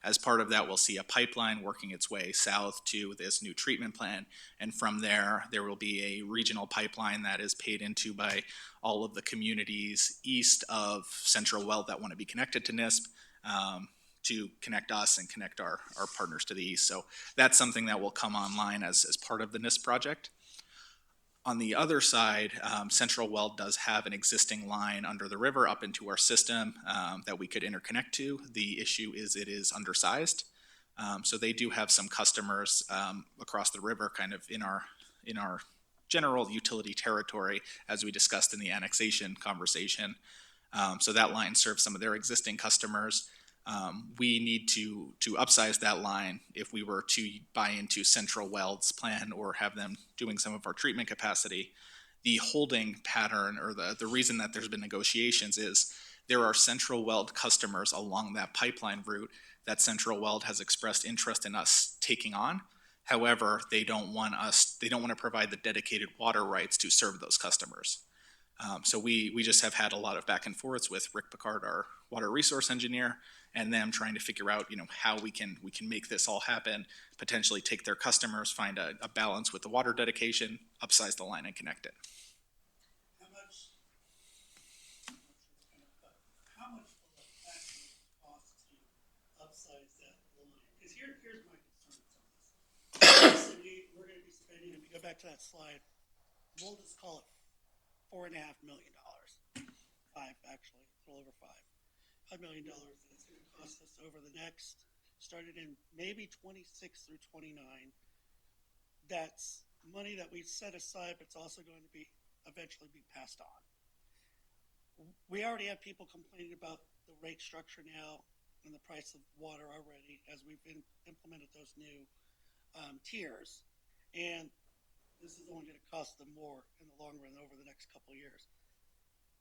As part of that, we'll see a pipeline working its way south to this new treatment plant. And from there, there will be a regional pipeline that is paid into by all of the communities east of Central Weld that want to be connected to NISP, to connect us and connect our partners to the east. So that's something that will come online as part of the NISP project. On the other side, Central Weld does have an existing line under the river up into our system that we could interconnect to. The issue is it is undersized. So they do have some customers across the river, kind of in our general utility territory, as we discussed in the annexation conversation. So that line serves some of their existing customers. We need to upsize that line if we were to buy into Central Weld's plan or have them doing some of our treatment capacity. The holding pattern, or the reason that there's been negotiations, is there are Central Weld customers along that pipeline route that Central Weld has expressed interest in us taking on. However, they don't want to provide the dedicated water rights to serve those customers. So we just have had a lot of back and forths with Rick Picard, our water resource engineer, and them trying to figure out, how we can make this all happen, potentially take their customers, find a balance with the water dedication, upsize the line and connect it. How much will it actually cost to upsize that line? Because here's my concerns on this. Obviously, we're going to be spending, if you go back to that slide, we'll just call it $4.5 million. Five, actually, a little over $5 million. It's going to cost us over the next, started in maybe 26 through 29. That's money that we set aside, but it's also going to be eventually be passed on. We already have people complaining about the rate structure now and the price of water already as we've implemented those new tiers. And this is only going to cost them more in the long run over the next couple of years.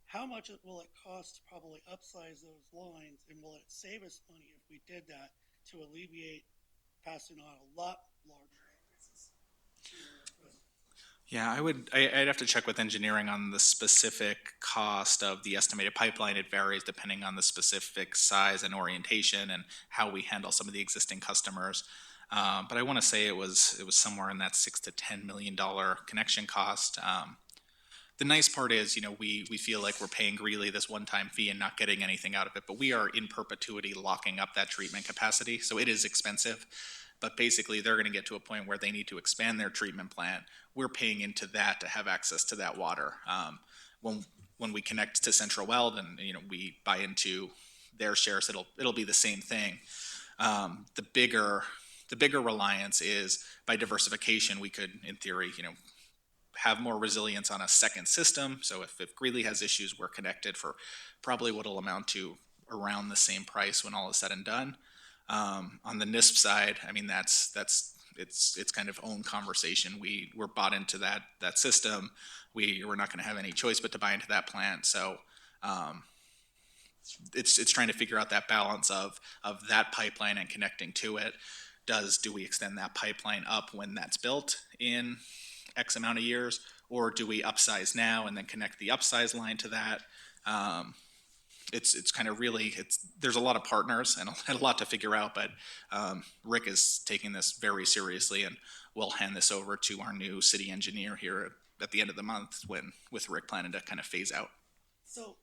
How much will it cost to probably upsize those lines, and will it save us money if we did that to alleviate passing on a lot larger increases? Yeah, I'd have to check with engineering on the specific cost of the estimated pipeline. It varies depending on the specific size and orientation and how we handle some of the existing customers. But I want to say it was somewhere in that $6 to $10 million connection cost. The nice part is, we feel like we're paying Greeley this one-time fee and not getting anything out of it, but we are in perpetuity locking up that treatment capacity, so it is expensive. But basically, they're going to get to a point where they need to expand their treatment plant. We're paying into that to have access to that water. When we connect to Central Weld and we buy into their shares, it'll be the same thing. The bigger reliance is by diversification. We could, in theory, have more resilience on a second system. So if Greeley has issues, we're connected for probably what will amount to around the same price when all is said and done. On the NISP side, I mean, that's it's kind of own conversation. We're bought into that system. We're not going to have any choice but to buy into that plant. So it's trying to figure out that balance of that pipeline and connecting to it. Do we extend that pipeline up when that's built in X amount of years, or do we upsize now and then connect the upsize line to that? It's kind of really, there's a lot of partners and a lot to figure out, but Rick is taking this very seriously, and we'll hand this over to our new city engineer here at the end of the month with Rick planning to kind of phase out. So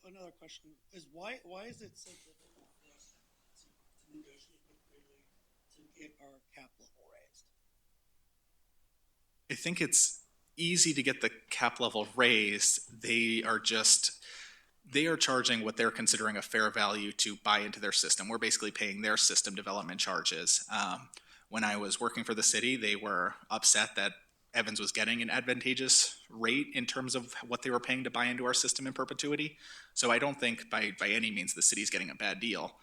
another question is why is it so difficult for us to negotiate with Greeley to get our cap level raised? I think it's easy to get the cap level raised. They are charging what they're considering a fair value to buy into their system. We're basically paying their system development charges. When I was working for the city, they were upset that Evans was getting an advantageous rate in terms of what they were paying to buy into our system in perpetuity. So I don't think by any means the city's getting a bad deal.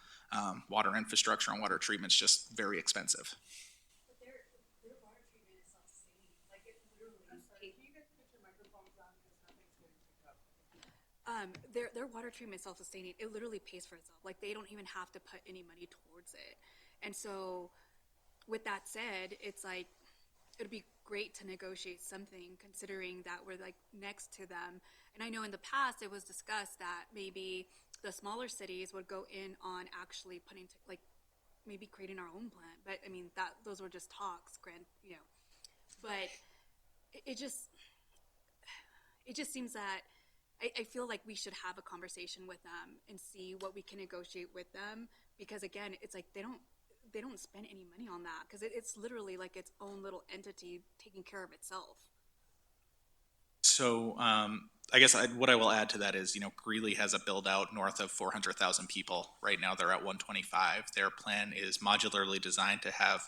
Water infrastructure and water treatment's just very expensive. But their water treatment is self-sustaining. Like it literally. I'm sorry. Can you guys put your microphones on because nothing's getting picked up? Their water treatment is self-sustaining. It literally pays for itself. Like they don't even have to put any money towards it. And so, with that said, it's like it'd be great to negotiate something considering that we're like next to them. And I know in the past it was discussed that maybe the smaller cities would go in on actually maybe creating our own plant. But I mean, those were just talks, but it, it just, it just seems that I feel like we should have a conversation with them and see what we can negotiate with them, because again, it's like they don't spend any money on that, because it's literally like its own little entity taking care of itself. So I guess what I will add to that is, Greeley has a build out north of 400,000 people. Right now they're at 125. Their plan is modularly designed to have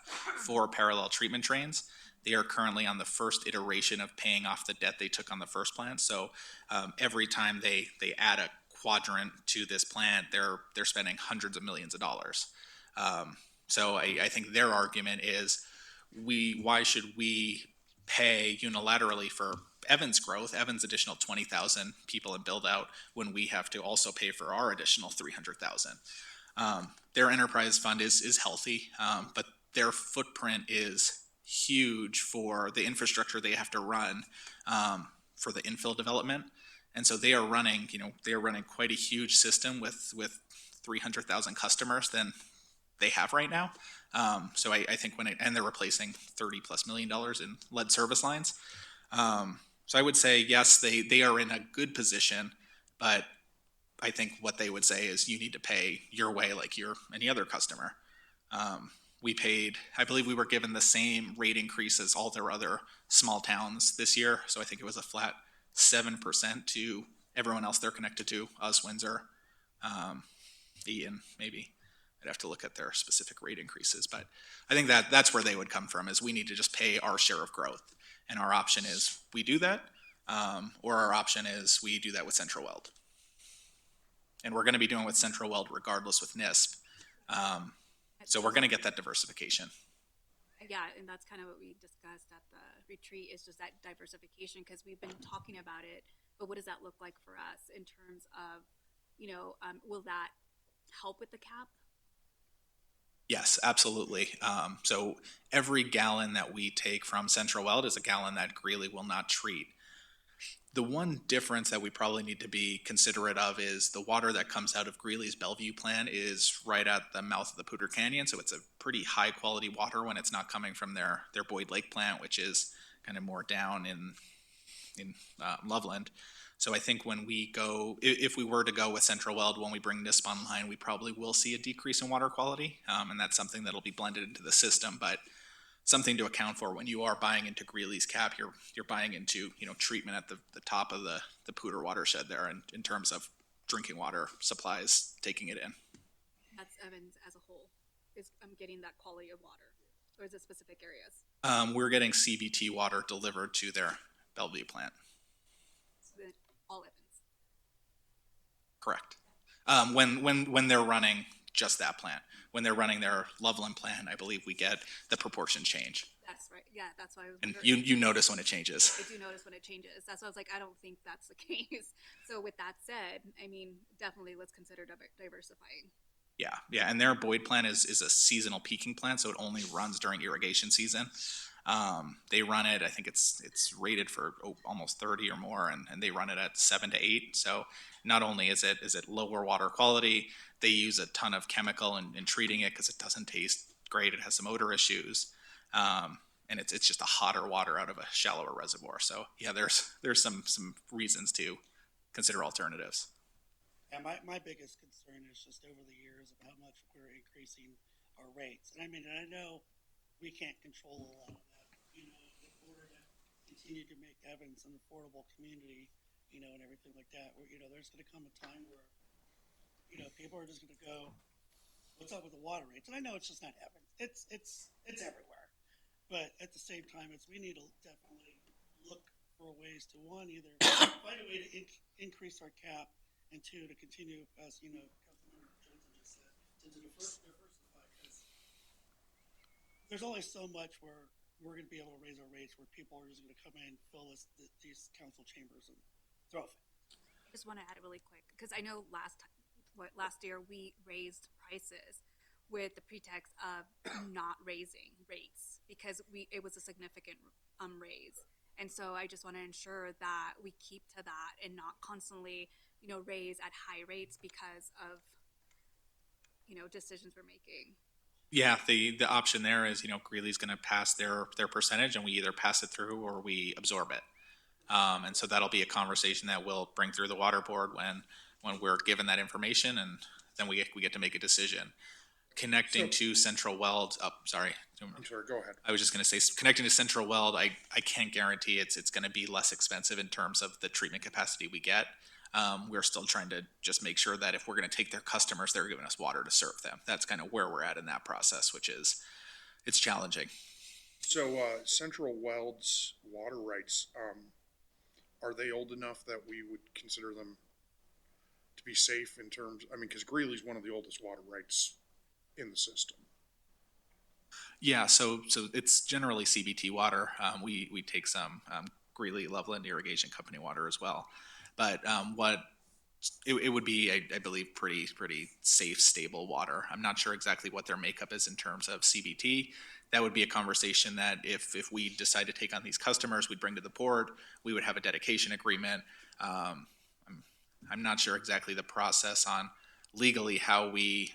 4 parallel treatment trains. They are currently on the first iteration of paying off the debt they took on the first plan. So every time they add a quadrant to this plant, they're spending hundreds of millions of dollars. So I think their argument is, why should we pay unilaterally for Evans growth, Evans additional 20,000 people in build out, when we have to also pay for our additional 300,000. Their enterprise fund is healthy, but their footprint is huge for the infrastructure they have to run for the infill development. And so they are running quite a huge system with 300,000 customers than they have right now. So I think and they're replacing $30+ million in lead service lines. So I would say, yes, they are in a good position, but I think what they would say is, you need to pay your way like you're any other customer. I believe we were given the same rate increase as all their other small towns this year. So I think it was a flat 7% to everyone else they're connected to, us, Windsor, Eaton, maybe. I'd have to look at their specific rate increases, but I think that's where they would come from, is we need to just pay our share of growth. And our option is we do that, or our option is we do that with Central Weld. And we're going to be doing with Central Weld regardless with NISP. So we're going to get that diversification. Yeah, and that's kind of what we discussed at the retreat, is just that diversification, because we've been talking about it, but what does that look like for us in terms of, will that help with the cap? Yes, absolutely. So every gallon that we take from Central Weld is a gallon that Greeley will not treat. The one difference that we probably need to be considerate of is the water that comes out of Greeley's Bellevue plant is right at the mouth of the Poudre Canyon. So it's a pretty high quality water when it's not coming from their Boyd Lake plant, which is kind of more down in Loveland. So I think if we were to go with Central Weld, when we bring NISP online, we probably will see a decrease in water quality. And that's something that'll be blended into the system, but something to account for when you are buying into Greeley's cap. You're buying into, treatment at the top of the Poudre watershed there, in terms of drinking water supplies, taking it in. That's Evans as a whole, is getting that quality of water, or is it specific areas? We're getting CBT water delivered to their Bellevue plant. So then all Evans. Correct. When they're running just that plant, when they're running their Loveland plant, I believe we get the proportion change. That's right. Yeah, that's why I was And wondering. you notice when it changes. I do notice when it changes. That's why I was like, I don't think that's the case. So with that said, I mean, definitely let's consider diversifying. Yeah, and their Boyd plant is a seasonal peaking plant, so it only runs during irrigation season. They run it, I think it's rated for almost 30 or more, and they run it at 7 to 8. So not only is it lower water quality, they use a ton of chemical in treating it because it doesn't taste great. It has some odor issues, and it's just a hotter water out of a shallower reservoir. So yeah, there's some reasons to consider alternatives. Yeah, my biggest concern is just over the years of how much we're increasing our rates. And I know we can't control a lot of that. In order to continue to make Evans an affordable community, and everything like that, where, there's going to come a time where, people are just going to go, what's up with the water rates? And I know it's just not Evans. It's everywhere. But at the same time, we need to definitely look for ways to, one, either find a way to increase our cap, and two, to continue, as Councilmember Johnson just said, to diversify, because there's only so much where we're going to be able to raise our rates where people are just going to come in, fill these council chambers, and throw it. I just want to add it really quick, because I know last year we raised prices with the pretext of not raising rates, because it was a significant raise. And so I just want to ensure that we keep to that and not constantly raise at high rates because of decisions we're making. Yeah, the option there is, Greeley's going to pass their percentage, and we either pass it through or we absorb it. And so that'll be a conversation that we'll bring through the water board when we're given that information, and then we get to make a decision. Connecting So- to Central Weld, sorry. I'm sorry, go ahead. I was just going to say, connecting to Central Weld, I can't guarantee it's going to be less expensive in terms of the treatment capacity we get. We're still trying to just make sure that if we're going to take their customers, they're giving us water to serve them. That's kind of where we're at in that process, which is, it's challenging. So, Central Weld's water rights, are they old enough that we would consider them to be safe in terms, I mean, because Greeley's one of the oldest water rights in the system. Yeah, so it's generally CBT water. We take some Greeley Loveland Irrigation Company water as well, but what it would be, I believe, pretty safe, stable water. I'm not sure exactly what their makeup is in terms of CBT. That would be a conversation that if we decide to take on these customers, we'd bring to the board. We would have a dedication agreement. I'm not sure exactly the process on legally how we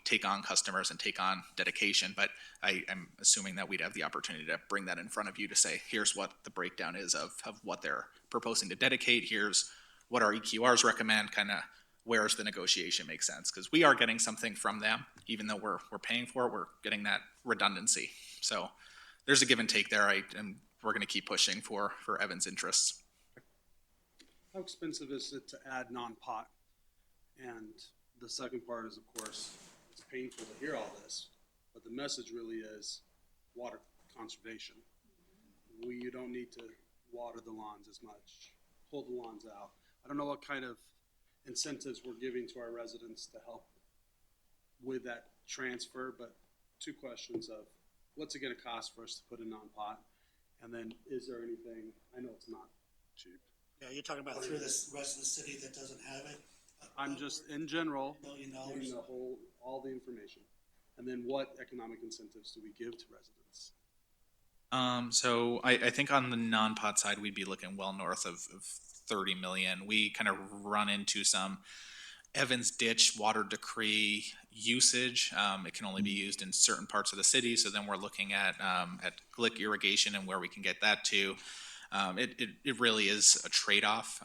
take on customers and take on dedication, but I'm assuming that we'd have the opportunity to bring that in front of you to say, here's what the breakdown is of what they're proposing to dedicate. Here's what our EQRs recommend, kind of where's the negotiation makes sense. Because we are getting something from them, even though we're paying for it, we're getting that redundancy. So there's a give and take there, and we're going to keep pushing for Evan's interests. How expensive is it to add non-pot? And the second part is, of course, it's painful to hear all this, but the message really is water conservation. You don't need to water the lawns as much, pull the lawns out. I don't know what kind of incentives we're giving to our residents to help with that transfer, but two questions of what's it gonna cost for us to put a non-pot? And then is there anything, I know it's not cheap. Yeah, you're talking about through this rest of the city that doesn't have it? I'm just, in general, $1 million. giving the whole, all the information. And then what economic incentives do we give to residents? So I think on the non-pot side, we'd be looking well north of 30 million. We kind of run into some Evans Ditch water decree usage. It can only be used in certain parts of the city. So then we're looking at Glick irrigation and where we can get that to. It really is a trade-off.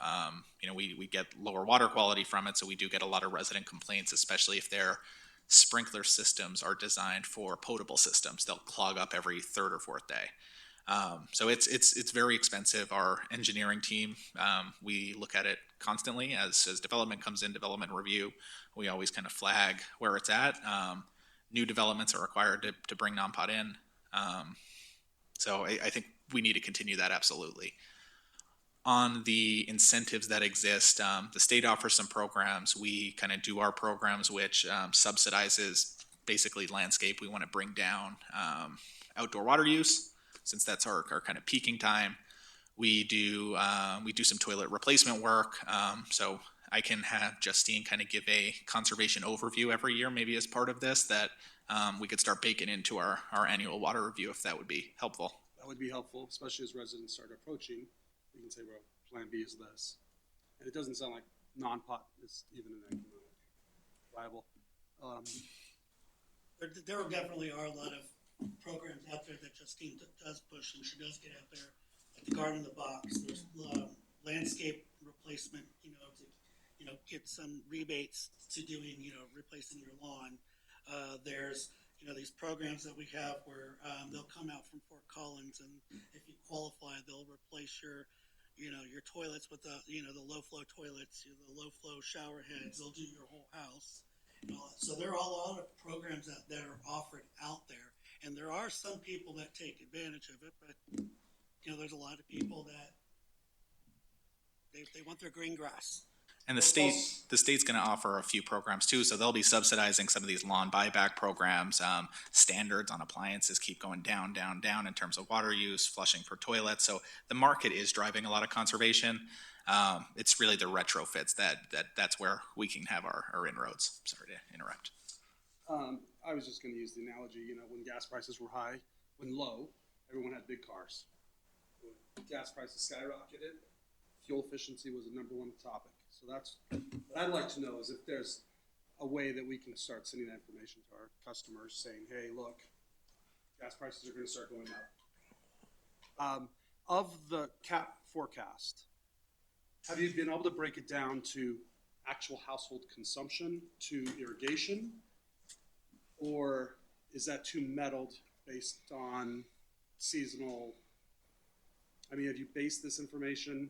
We get lower water quality from it, so we do get a lot of resident complaints, especially if their sprinkler systems are designed for potable systems. They'll clog up every third or fourth day. So it's very expensive. Our engineering team, we look at it constantly as development comes in, development review. We always kind of flag where it's at. New developments are required to bring non-pot in. So I think we need to continue that absolutely. On the incentives that exist, the state offers some programs. We kind of do our programs, which subsidizes basically landscape. We want to bring down outdoor water use, since that's our kind of peaking time. We do some toilet replacement work. So I can have Justine kind of give a conservation overview every year, maybe as part of this, that we could start baking into our annual water review, if that would be helpful. That would be helpful, especially as residents start approaching. We can say, well, plan B is this. And it doesn't sound like non-pot is even an economic viable. There definitely are a lot of programs out there that Justine does push, and she does get out there, like the Garden in the Box. There's landscape replacement, to get some rebates to doing, replacing your lawn. There's these programs that we have where they'll come out from Fort Collins, and if you qualify, they'll replace your toilets with the low flow toilets, the low flow shower heads. They'll do your whole house. So there are a lot of programs that are offered out there, and there are some people that take advantage of it. But there's a lot of people that they want their green grass. And the state's going to offer a few programs too, so they'll be subsidizing some of these lawn buyback programs. Standards on appliances keep going down in terms of water use, flushing for toilets. So the market is driving a lot of conservation. It's really the retrofits that's where we can have our inroads. Sorry to interrupt. I was just going to use the analogy, when gas prices were high, when low, everyone had big cars. When gas prices skyrocketed, fuel efficiency was the number one topic. So that's what I'd like to know is if there's a way that we can start sending that information to our customers saying, hey, look, gas prices are gonna start going up. Of the cap forecast, have you been able to break it down to actual household consumption to irrigation? Or is that too muddled based on seasonal? I mean, have you based this information?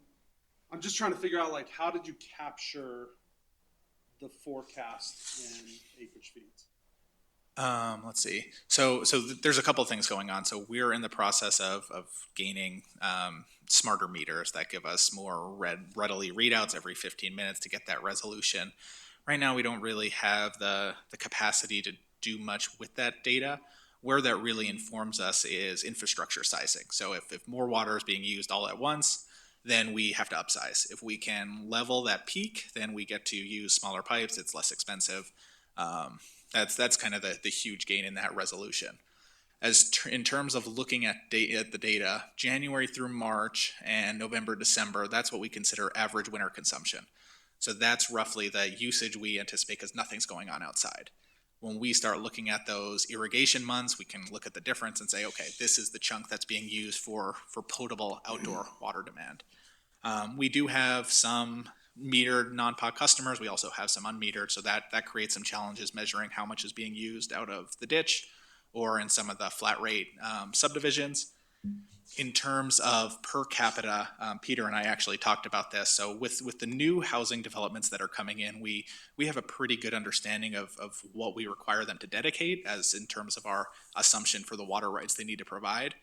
I'm just trying to figure out, like, how did you capture the forecast in acreage feet? Let's see. There's a couple things going on. So we're in the process of gaining smarter meters that give us more readily readouts every 15 minutes to get that resolution. Right now, we don't really have the capacity to do much with that data. Where that really informs us is infrastructure sizing. So if more water is being used all at once, then we have to upsize. If we can level that peak, then we get to use smaller pipes. It's less expensive. That's kind of the huge gain in that resolution. In terms of looking at the data, January through March and November, December, that's what we consider average winter consumption. So that's roughly the usage we anticipate because nothing's going on outside. When we start looking at those irrigation months, we can look at the difference and say, okay, this is the chunk that's being used for potable outdoor water demand. We do have some metered non-pot customers. We also have some unmetered, so that creates some challenges measuring how much is being used out of the ditch or in some of the flat rate subdivisions. In terms of per capita, Peter and I actually talked about this. So with the new housing developments that are coming in, we have a pretty good understanding of what we require them to dedicate as in terms of our assumption for the water rights they need to provide.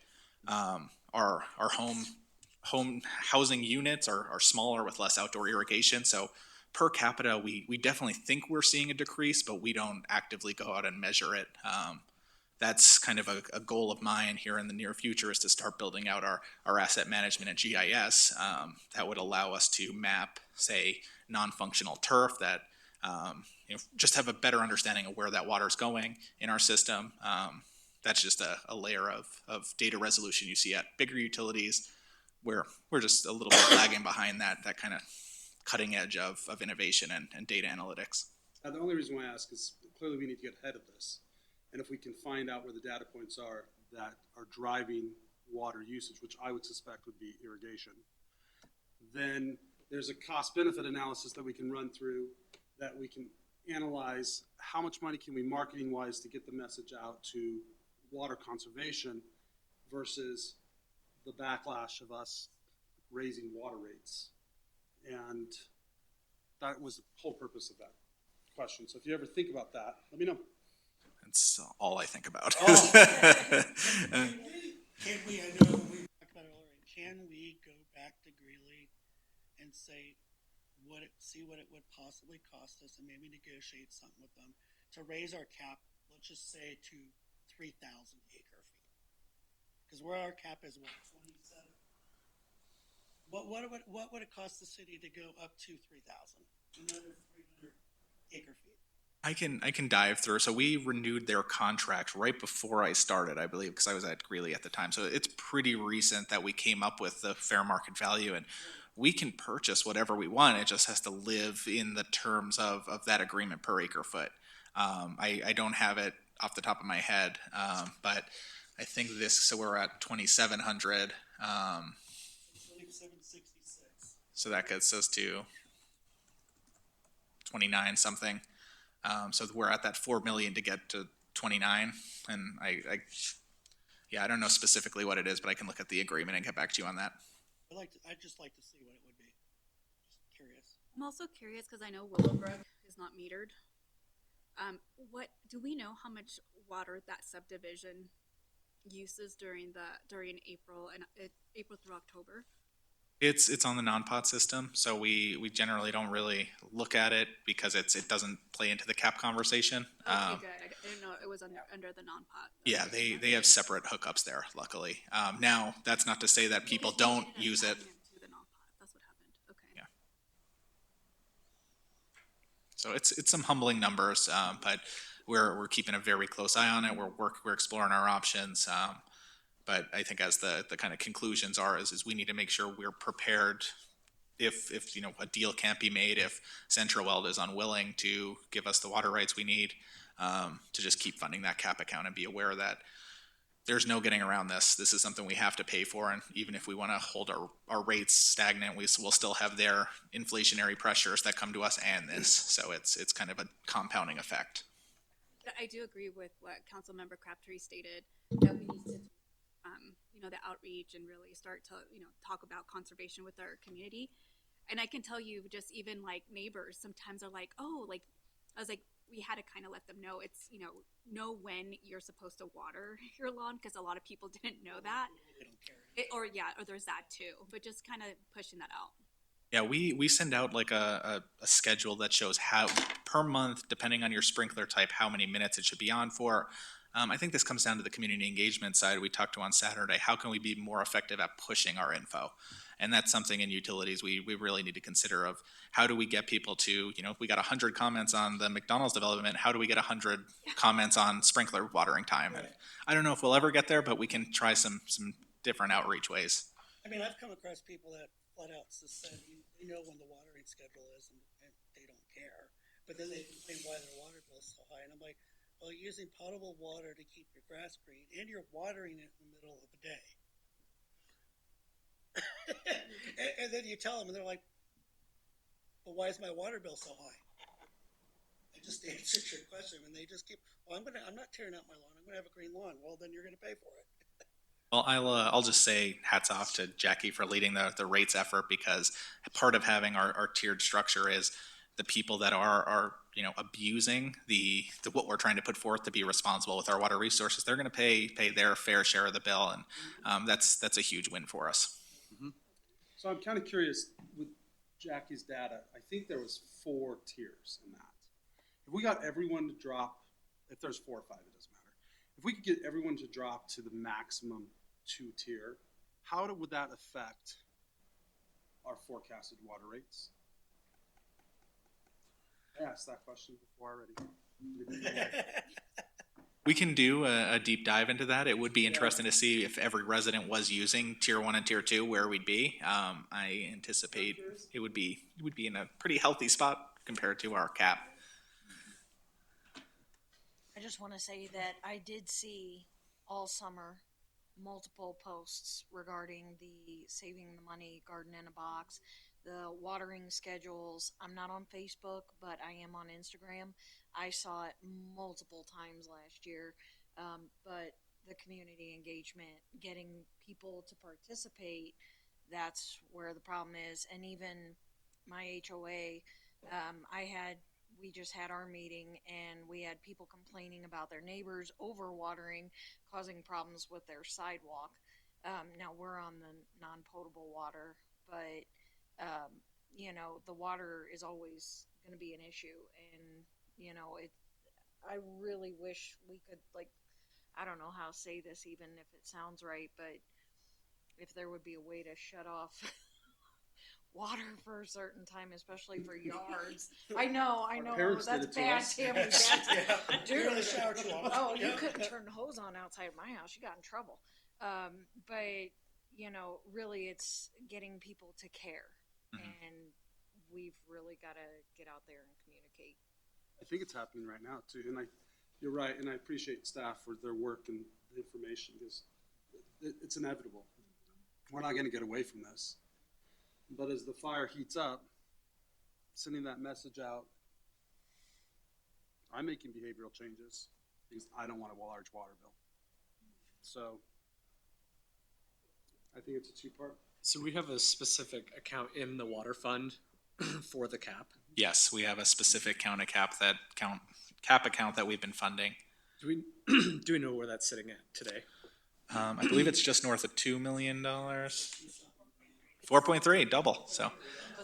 Our home housing units are smaller with less outdoor irrigation. So per capita, we definitely think we're seeing a decrease, but we don't actively go out and measure it. That's kind of a goal of mine here in the near future is to start building out our asset management and GIS that would allow us to map, say, non-functional turf that just have a better understanding of where that water is going in our system. That's just a layer of data resolution you see at bigger utilities where we're just a little bit lagging behind that kind of cutting edge of innovation and data analytics. The only reason why I ask is clearly we need to get ahead of this. And if we can find out where the data points are that are driving water usage, which I would suspect would be irrigation, then there's a cost benefit analysis that we can run through that we can analyze how much money can we marketing wise to get the message out to water conservation versus the backlash of us raising water rates. And that was the whole purpose of that question. So if you ever think about that, let me know. That's all I think about. Can we, I know we talked about it earlier, can we go back to Greeley and say, see what it would possibly cost us and maybe negotiate something with them to raise our cap, let's just say to 3,000 acre feet? Because where our cap is, what, 27? What would it cost the city to go up to 3,000? Another 300 acre feet. I can dive through. So we renewed their contract right before I started, I believe, because I was at Greeley at the time. So it's pretty recent that we came up with the fair market value, and we can purchase whatever we want. It just has to live in the terms of that agreement per acre foot. I don't have it off the top of my head, but I think so we're at 2,700. 2766. So that gets us to 29 something. So we're at that 4 million to get to 29, and I don't know specifically what it is, but I can look at the agreement and get back to you on that. I'd just like to see what it would be. Just curious. I'm also curious because I know Willowbrook is not metered. What do we know how much water that subdivision uses during April through October? It's on the non-pot system, so we generally don't really look at it because it doesn't play into the cap conversation. Okay, good. I didn't know it was under the non-pot. Yeah, they have separate hookups there, luckily. Now, that's not to say that people don't use it. To the non-pot. That's what happened. Okay. Yeah. So it's some humbling numbers, but we're keeping a very close eye on it. We're exploring our options. But I think as the kind of conclusions are is we need to make sure we're prepared if you know a deal can't be made, if Central Weld is unwilling to give us the water rights we need, to just keep funding that cap account and be aware that there's no getting around this. This is something we have to pay for, and even if we want to hold our rates stagnant, we'll still have their inflationary pressures that come to us and this. So it's kind of a compounding effect. I do agree with what Councilmember Crabtree stated, that we need to, you know, the outreach and really start to, you know, talk about conservation with our community. And I can tell you, just even like neighbors sometimes are like, oh, like, I was like, we had to kind of let them know it's, you know when you're supposed to water your lawn, because a lot of people didn't know that. They don't care. Or there's that too, but just kind of pushing that out. Yeah, we send out like a schedule that shows how per month, depending on your sprinkler type, how many minutes it should be on for. I think this comes down to the community engagement side we talked to on Saturday. How can we be more effective at pushing our info? And that's something in utilities we really need to consider of how do we get people to, you know, if we got 100 comments on the McDonald's development, how do we get 100 comments on sprinkler watering time? And I don't know if we'll ever get there, but we can try some different outreach ways. I mean, I've come across people that flat out just said, you know when the watering schedule is, and they don't care. But then they complain why their water bill's so high. And I'm like, well, you're using potable water to keep your grass green, and you're watering it in the middle of the day. and then you tell them, and they're like, well, why is my water bill so high? I just answered your question, and they just keep, well, I'm not tearing out my lawn. I'm going to have a green lawn. Well, then you're going to pay for it. Well, I'll just say hats off to Jackie for leading the rates effort, because part of having our tiered structure is the people that are you know abusing the what we're trying to put forth to be responsible with our water resources. They're going to pay their fair share of the bill, and that's a huge win for us. So I'm kind of curious with Jackie's data. I think there was 4 tiers in that. If we got everyone to drop, if there's 4 or 5, it doesn't matter. If we could get everyone to drop to the maximum 2 tier, how would that affect our forecasted water rates? I asked that question before already. We can do a deep dive into that. It would be interesting to see if every resident was using tier 1 and tier 2, where we'd be. I anticipate it would be in a pretty healthy spot compared to our cap. I just want to say that I did see all summer multiple posts regarding the saving the money garden in a box, the watering schedules. I'm not on Facebook, but I am on Instagram. I saw it multiple times last year, but the community engagement, getting people to participate, that's where the problem is. And even my HOA, we just had our meeting, and we had people complaining about their neighbors overwatering, causing problems with their sidewalk. Now we're on the non-potable water, but you know, the water is always going to be an issue. And you know, I really wish we could, like, I don't know how to say this, even if it sounds right, but if there would be a way to shut off water for a certain time, especially for yards. I know, parents did that's it to bad, us. Tammy. That's, You're in the shower too long. oh, you couldn't turn the hose on outside of my house. You got in trouble. But you know, really, it's getting people to care, and we've really got to get out there and communicate. I think it's happening right now too, and you're right, and I appreciate staff for their work and the information, because it's inevitable. We're not going to get away from this. But as the fire heats up, sending that message out, I'm making behavioral changes because I don't want a large water bill. So I think it's a 2-part. So we have a specific account in the water fund for the cap. Yes, we have a specific cap account that we've been funding. Do we know where that's sitting at today? I believe it's just north of $2 million. 4.3, double. So,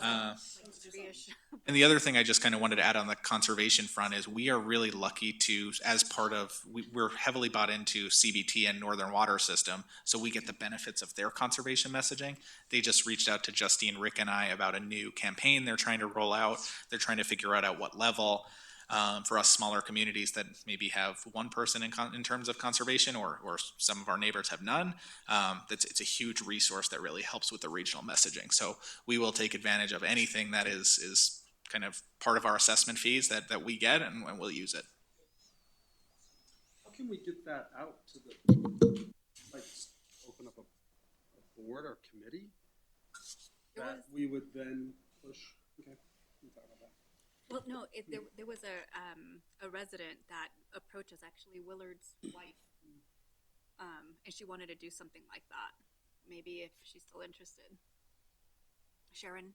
and the other thing I just kind of wanted to add on the conservation front is we are really lucky to, as part of, we're heavily bought into CBT and Northern Water System, so we get the benefits of their conservation messaging. They just reached out to Justine, Rick, and I about a new campaign they're trying to roll out. They're trying to figure out at what level. For us smaller communities that maybe have one person in terms of conservation, or some of our neighbors have none, it's a huge resource that really helps with the regional messaging. So we will take advantage of anything that is kind of part of our assessment fees that we get, and we'll use it. How can we get that out to the, like, open up a board or committee that we would then push? Okay, we can talk about that. Well, no, there was a resident that approached us, actually Willard's wife, and she wanted to do something like that. Maybe if she's still interested. Sharon?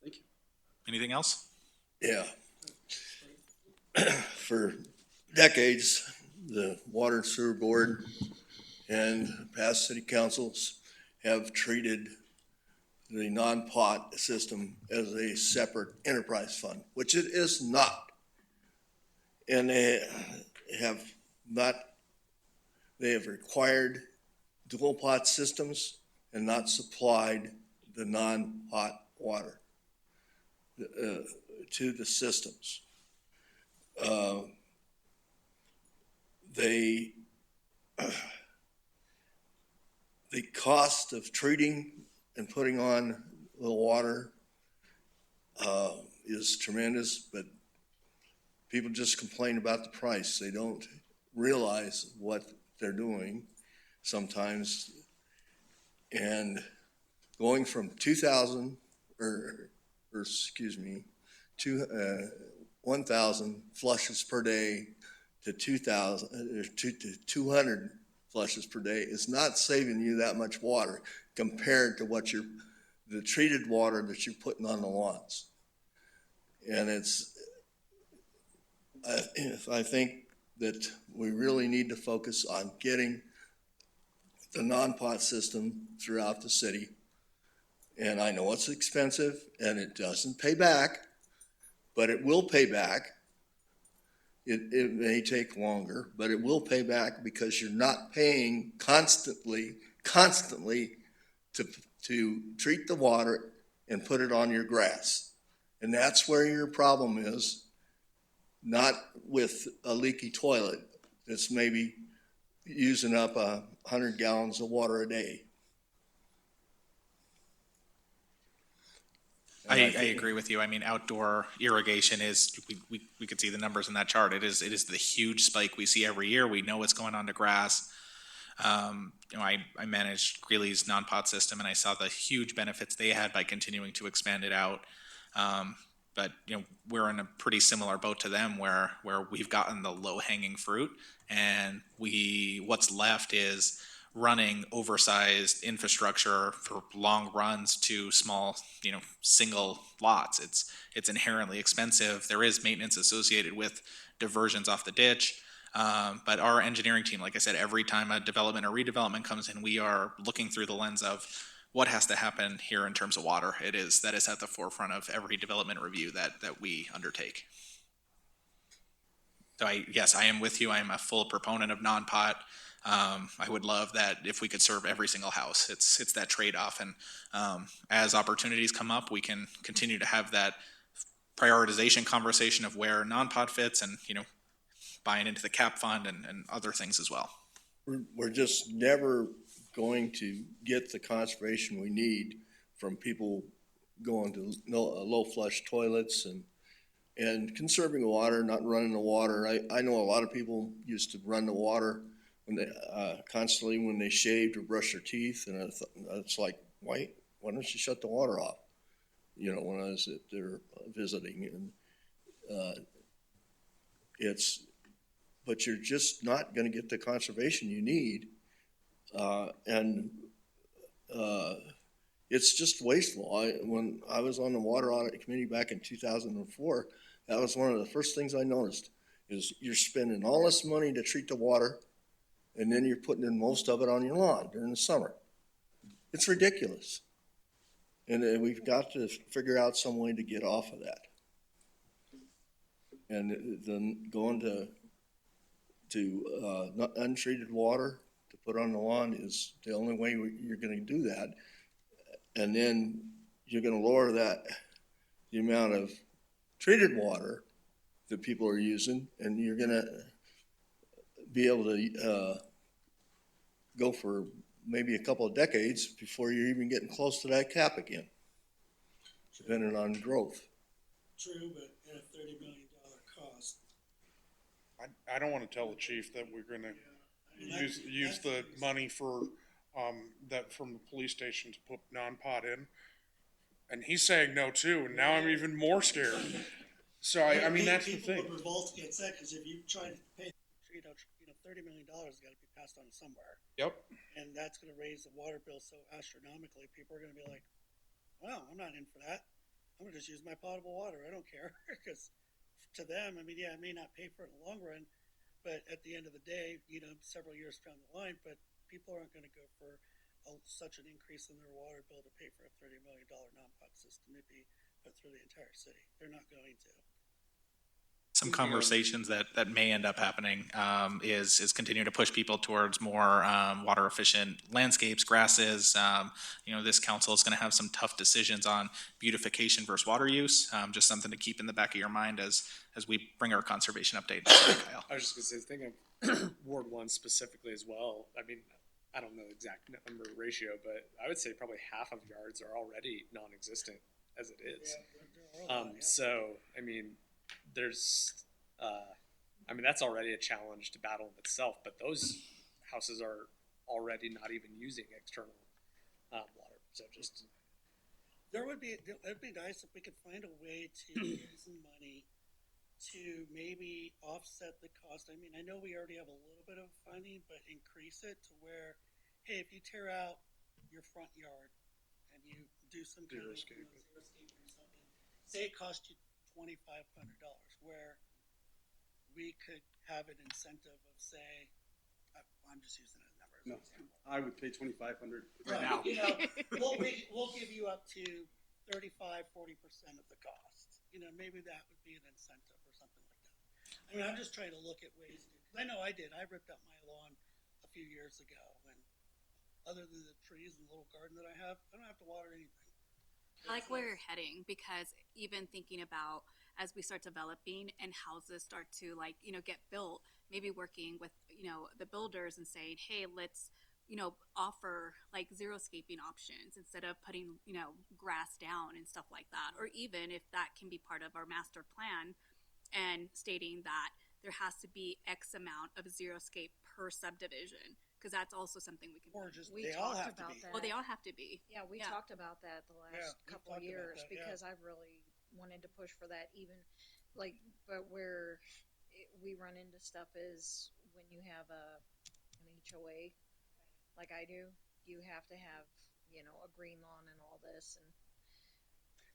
Thank you. Anything else? Yeah. For decades, the Water and Sewer Board and past city councils have treated the non-pot system as a separate enterprise fund, which it is not. And they have required dual pot systems and not supplied the non-pot water to the systems. The cost of treating and putting on the water is tremendous, but people just complain about the price. They don't realize what they're doing sometimes. And going from 1,000 flushes per day to 200 flushes per day is not saving you that much water compared to the treated water that you're putting on the lawns. And I think that we really need to focus on getting the non-pot system throughout the city. And I know it's expensive and it doesn't pay back, but it will pay back. It may take longer, but it will pay back because you're not paying constantly to treat the water and put it on your grass. And that's where your problem is, not with a leaky toilet that's maybe using up 100 gallons of water a day. I agree with you. I mean, outdoor irrigation is, we could see the numbers in that chart. It is the huge spike we see every year. We know what's going on to grass. I managed Greeley's non-pot system, and I saw the huge benefits they had by continuing to expand it out. But we're in a pretty similar boat to them, where we've gotten the low-hanging fruit, and what's left is running oversized infrastructure for long runs to small, single lots. It's inherently expensive. There is maintenance associated with diversions off the ditch. But our engineering team, like I said, every time a development or redevelopment comes in, we are looking through the lens of what has to happen here in terms of water. That is at the forefront of every development review that we undertake. So I am with you. I am a full proponent of non-pot. I would love that if we could serve every single house. It's that trade-off, and as opportunities come up, we can continue to have that prioritization conversation of where non-pot fits, and buying into the CAP fund and other things as well. We're just never going to get the conservation we need from people going to low flush toilets and conserving water, not running the water. I know a lot of people used to run the water when they constantly when they shaved or brushed their teeth, and it's like, why don't you shut the water off? When I was there visiting, and but you're just not going to get the conservation you need, and it's just wasteful. When I was on the water audit committee back in 2004, that was one of the first things I noticed, is you're spending all this money to treat the water, and then you're putting in most of it on your lawn during the summer. It's ridiculous. And we've got to figure out some way to get off of that. And then going to untreated water to put on the lawn is the only way you're going to do that. And then you're gonna lower the amount of treated water that people are using, and you're gonna be able to, go for maybe a couple of decades before you're even getting close to that cap again, depending on growth. True, but at a $30 million cost. I don't wanna tell the chief that we're gonna I mean, use the money for, that from the police station to put non-pot in. And he's saying no too, and now I'm even more scared. So I mean, that's the People thing. would revolt against that, cause if you try to pay, $30 million has gotta be passed on somewhere. Yep. And that's gonna raise the water bill so astronomically, people are gonna be like, well, I'm not in for that. I'm gonna just use my potable water, I don't care, cause to them, I mean, yeah, I may not pay for it in the long run, but at the end of the day, several years down the line, but people aren't gonna go for such an increase in their water bill to pay for a $30 million non-pot system to be put through the entire city. They're not going to. Some conversations that may end up happening is continue to push people towards more water efficient landscapes, grasses. This council is going to have some tough decisions on beautification versus water use. Just something to keep in the back of your mind as we bring our conservation update. Kyle. I was just gonna say, thinking of Ward 1 specifically as well. I mean, I don't know the exact number ratio, but I would say probably half of yards are already non-existent as it is. So, I mean, that's already a challenge to battle in itself, but those houses are already not even using external water. So just It'd be nice if we could find a way to get some money to maybe offset the cost. I mean, I know we already have a little bit of funding, but increase it to where, hey, if you tear out your front yard and you do some kind of Xeriscape. xeriscape or something, say it cost you $2,500, where we could have an incentive of, say, I'm just using a number as No, an example. I would pay $2,500 Right, right now. We'll give you up to 35-40% of the cost. Maybe that would be an incentive or something like that. I mean, I'm just trying to look at ways to, because I know I did. I ripped up my lawn a few years ago, and other than the trees and the little garden that I have, I don't have to water anything. I like where you're heading, because even thinking about as we start developing and houses start to get built, maybe working with, the builders and saying, hey, let's, offer xeriscaping options instead of putting, grass down and stuff like that. Or even if that can be part of our master plan and stating that there has to be X amount of xeriscape per subdivision, because that's also something we can. Or just, We they all talked have to about be. that. Well, they all have to be. Yeah, we Yeah. talked about that the last Yeah, we've couple of talked about years that, yeah. because I really wanted to push for that but where we run into stuff is when you have an HOA like I do, you have to have, a green lawn and all this and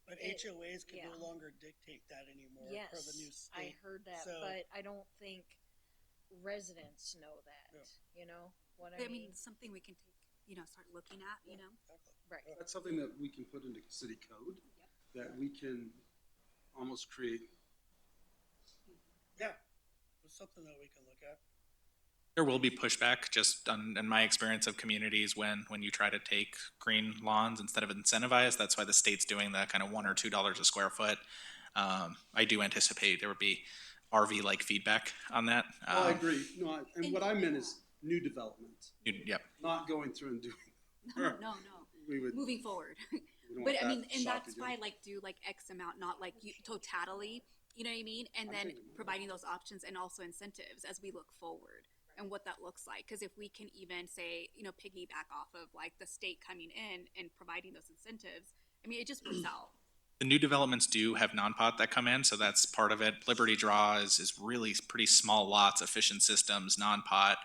But it- HOAs can yeah. no longer dictate that anymore yes, per the new I state. heard that, So- but I don't think residents know that, Yeah. you know what I I mean, mean? it's something we can take, start looking at, Exactly. Right. That's something that we can put into city code, that we can almost create. Yeah, it's something that we can look at. There will be pushback just in my experience of communities when you try to take green lawns instead of incentivize. That's why the state's doing the kind of $1 or $2 a square foot. I do anticipate there would be RV-like feedback on that. I agree. No, and what I meant is new development, Yep. not going through and doing. no. We would. Moving forward. we don't But want I mean, that and shot that's again. why do X amount, not totality, you know what I mean? And I'm then thinking about providing those options and also incentives as we look forward and what that looks like. Because if we can even say, piggyback off of the state coming in and providing those incentives, I mean, it just works out. The new developments do have non-pot that come in, so that's part of it. Liberty Draw is really pretty small lots, efficient systems, non-pot.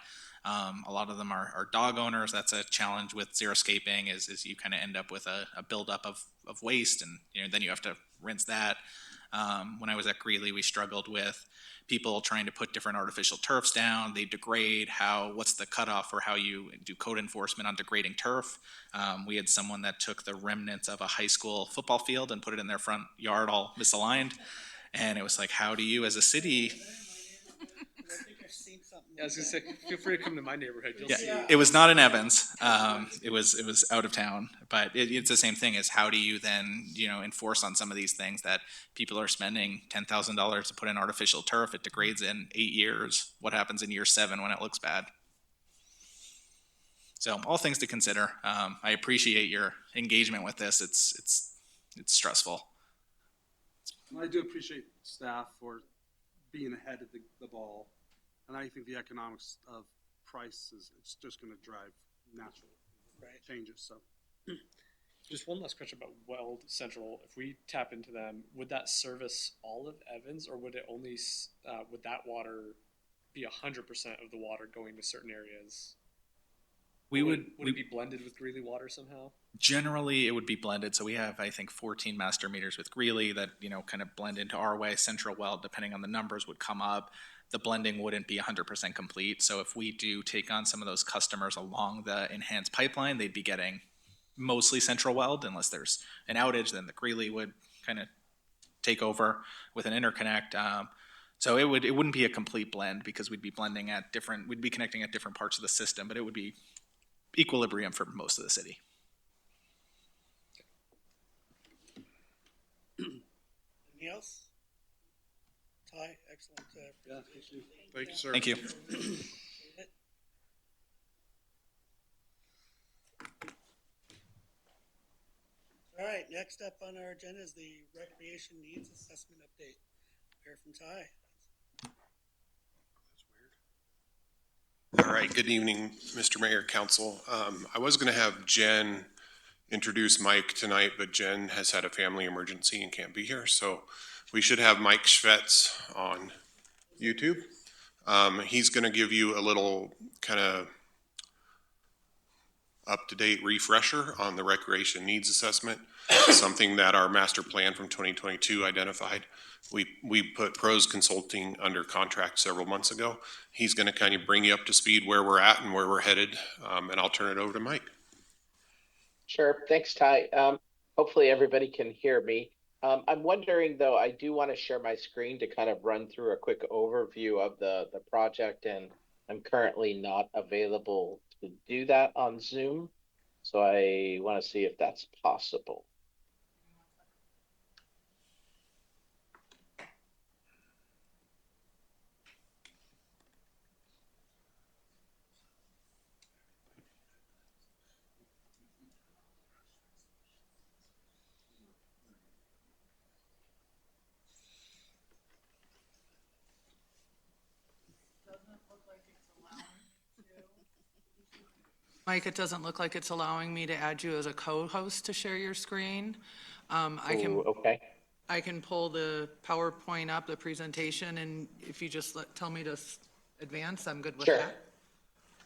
A lot of them are dog owners. That's a challenge with xeriscaping is you kind of end up with a buildup of waste, and then you have to rinse that. When I was at Greeley, we struggled with people trying to put different artificial turfs down. They degrade. What's the cutoff for how you do code enforcement on degrading turf? We had someone that took the remnants of a high school football field and put it in their front yard all misaligned. And it was like, how do you as a city? I think I've seen something I was gonna say, feel free to come to my neighborhood. You'll see. Yeah, it was not in Evans. It was out of town, but it's the same thing. Is how do you then enforce on some of these things that people are spending $10,000 to put in artificial turf? It degrades in 8 years. What happens in year 7 when it looks bad? So all things to consider. I appreciate your engagement with this. It's stressful. I do appreciate staff for being ahead of the ball. And I think the economics of price it's just going to drive natural changes. So, Just one last question about Weld Central. If we tap into them, would that service all of Evans, or would it only would that water be 100% of the water going to certain areas? Would it be blended with Greeley water somehow? Generally, it would be blended. So we have, I think, 14 master meters with Greeley that kind of blend into our way. Central Weld, depending on the numbers, would come up. The blending wouldn't be 100% complete. So if we do take on some of those customers along the enhanced pipeline, they'd be getting mostly Central Weld. Unless there's an outage, then the Greeley would kind of take over with an interconnect. So it wouldn't be a complete blend because we'd be connecting at different parts of the system, but it would be equilibrium for most of the city. Anything else? Ty, excellent. Presentation. Thank you, sir. Thank you. All right, next up on our agenda is the recreation needs assessment update. Hear from Ty. All right, good evening, Mr. Mayor, Council. I was going to have Jen introduce Mike tonight, but Jen has had a family emergency and can't be here, so we should have Mike Schvetz on YouTube. He's going to give you a little kind of up-to-date refresher on the recreation needs assessment, something that our master plan from 2022 identified. We put Pros Consulting under contract several months ago. He's going to kind of bring you up to speed where we're at and where we're headed, and I'll turn it over to Mike. Sure. Thanks, Ty. Hopefully everybody can hear me. I'm wondering, though, I do want to share my screen to kind of run through a quick overview of the project, and I'm currently not available to do that on Zoom. So I want to see if that's possible. Mike, it doesn't look like it's allowing me to add you as a co-host to share your screen. Okay. I can pull the PowerPoint up, the presentation, and if you just tell me to advance, I'm good with Sure. that.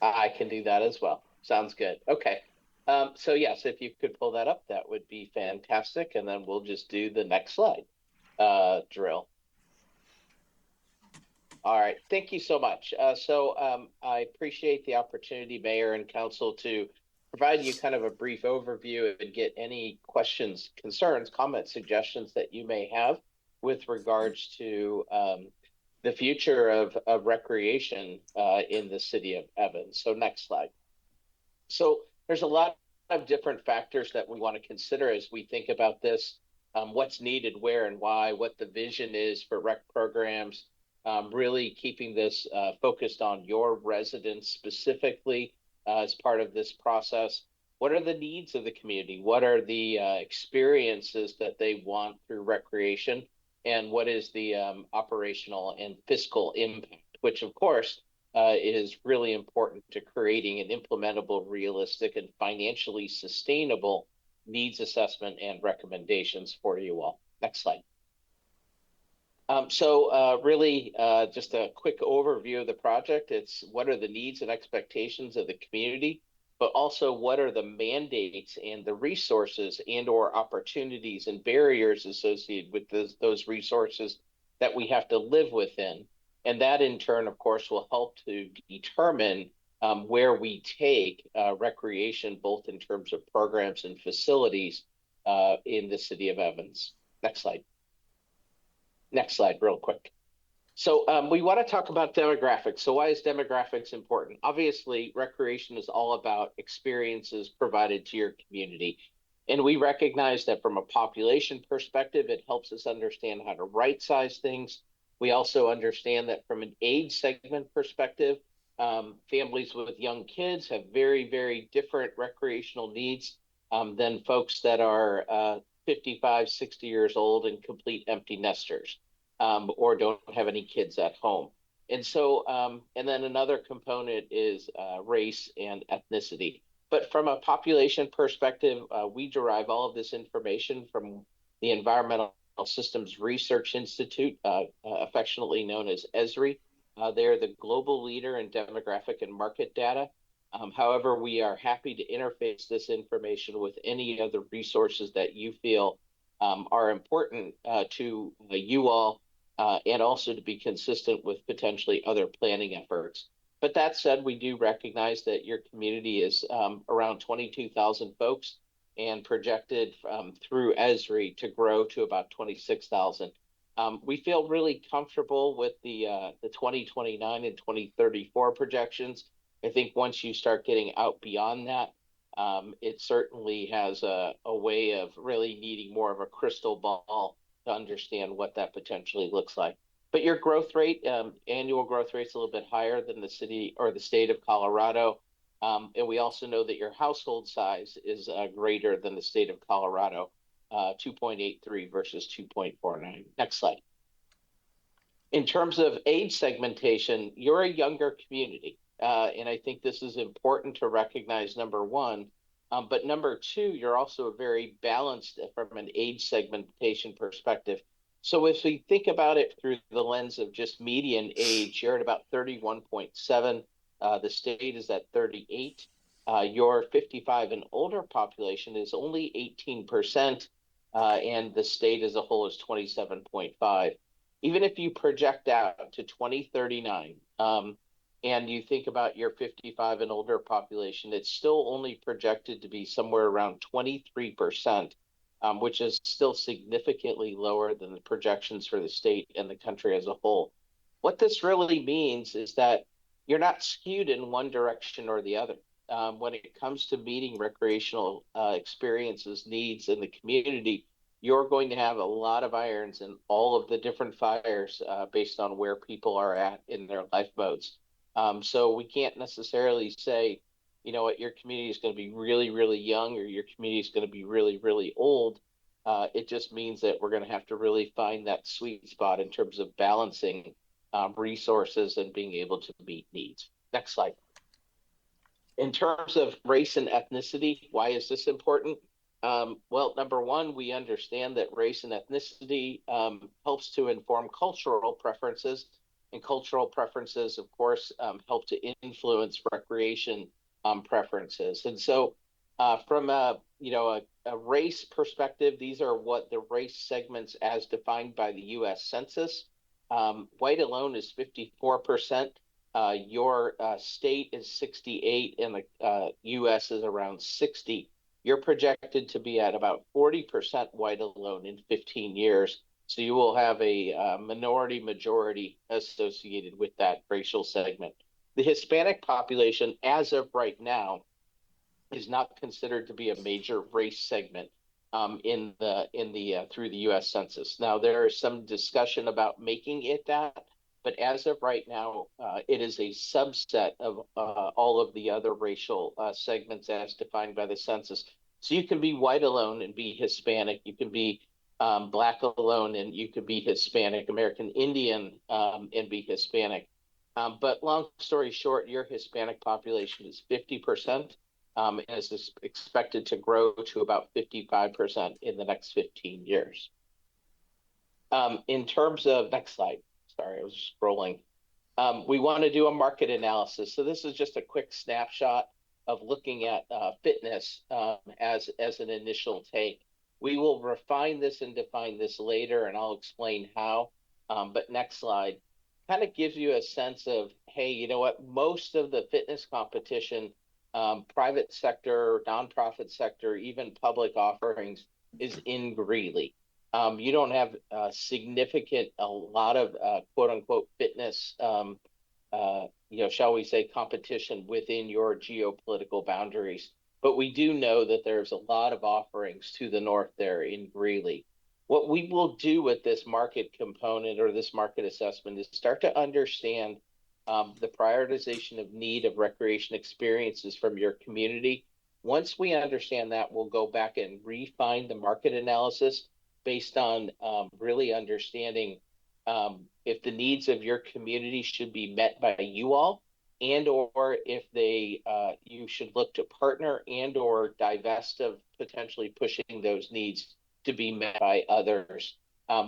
I can do that as well. Sounds good. Okay. So yes, if you could pull that up, that would be fantastic. And then we'll just do the next slide drill. All right. Thank you so much. I appreciate the opportunity, Mayor and Council, to provide you kind of a brief overview and get any questions, concerns, comments, suggestions that you may have with regards to the future of recreation in the city of Evans. So next slide. So there's a lot of different factors that we want to consider as we think about this, what's needed, where and why, what the vision is for rec programs, really keeping this focused on your residents specifically as part of this process. What are the needs of the community? What are the experiences that they want through recreation? And what is the operational and fiscal impact, which of course is really important to creating an implementable, realistic, and financially sustainable needs assessment and recommendations for you all. Next slide. Really just a quick overview of the project. It's what are the needs and expectations of the community, but also what are the mandates and the resources and or opportunities and barriers associated with those resources that we have to live within. And that in turn, of course, will help to determine where we take recreation, both in terms of programs and facilities in the city of Evans. Next slide. Next slide, real quick. So we want to talk about demographics. So why is demographics important? Obviously, recreation is all about experiences provided to your community. And we recognize that from a population perspective, it helps us understand how to right size things. We also understand that from an age segment perspective, families with young kids have very, very different recreational needs than folks that are 55, 60 years old and complete empty nesters or don't have any kids at home. And so, and then another component is race and ethnicity. But from a population perspective, we derive all of this information from the Environmental Systems Research Institute, affectionately known as ESRI. They're the global leader in demographic and market data. However, we are happy to interface this information with any other resources that you feel are important to you all and also to be consistent with potentially other planning efforts. But that said, we do recognize that your community is around 22,000 folks and projected through ESRI to grow to about 26,000. We feel really comfortable with the 2029 and 2034 projections. I think once you start getting out beyond that, it certainly has a way of really needing more of a crystal ball to understand what that potentially looks like. But your growth rate, annual growth rate, is a little bit higher than the city or the state of Colorado. And we also know that your household size is greater than the state of Colorado, 2.83 versus 2.49. Next slide. In terms of age segmentation, you're a younger community. And I think this is important to recognize, number one. But number two, you're also very balanced from an age segmentation perspective. So if we think about it through the lens of just median age, you're at about 31.7. The state is at 38. Your 55 and older population is only 18%, and the state as a whole is 27.5. Even if you project out to 2039, and you think about your 55 and older population, it's still only projected to be somewhere around 23%, which is still significantly lower than the projections for the state and the country as a whole. What this really means is that you're not skewed in one direction or the other. When it comes to meeting recreational experiences, needs in the community, you're going to have a lot of irons in all of the different fires based on where people are at in their life modes. So we can't necessarily say, you know what, your community is going to be really, really young or your community is going to be really, really old. It just means that we're going to have to really find that sweet spot in terms of balancing resources and being able to meet needs. Next slide. In terms of race and ethnicity, why is this important? Well, number one, we understand that race and ethnicity helps to inform cultural preferences. And cultural preferences, of course, help to influence recreation preferences. And so from a race perspective, these are what the race segments as defined by the U.S. Census. White alone is 54%. Your state is 68 and the U.S. is around 60. You're projected to be at about 40% white alone in 15 years. So you will have a minority majority associated with that racial segment. The Hispanic population, as of right now, is not considered to be a major race segment in the through the U.S. Census. Now there is some discussion about making it that, but as of right now, it is a subset of all of the other racial segments as defined by the census. So you can be white alone and be Hispanic. You can be Black alone and you could be Hispanic, American Indian and be Hispanic. But long story short, your Hispanic population is 50%, and is expected to grow to about 55% in the next 15 years. In terms of, next slide, sorry, I was scrolling. We want to do a market analysis. So this is just a quick snapshot of looking at fitness as an initial take. We will refine this and define this later, and I'll explain how. But next slide kind of gives you a sense of, hey, you know what? Most of the fitness competition, private sector, nonprofit sector, even public offerings, is in Greeley. You don't have a lot of quote unquote fitness, shall we say, competition within your geopolitical boundaries. But we do know that there's a lot of offerings to the north there in Greeley. What we will do with this market component or this market assessment is start to understand the prioritization of need of recreation experiences from your community. Once we understand that, we'll go back and refine the market analysis based on really understanding if the needs of your community should be met by you all, and or if they you should look to partner and or divest of potentially pushing those needs to be met by others.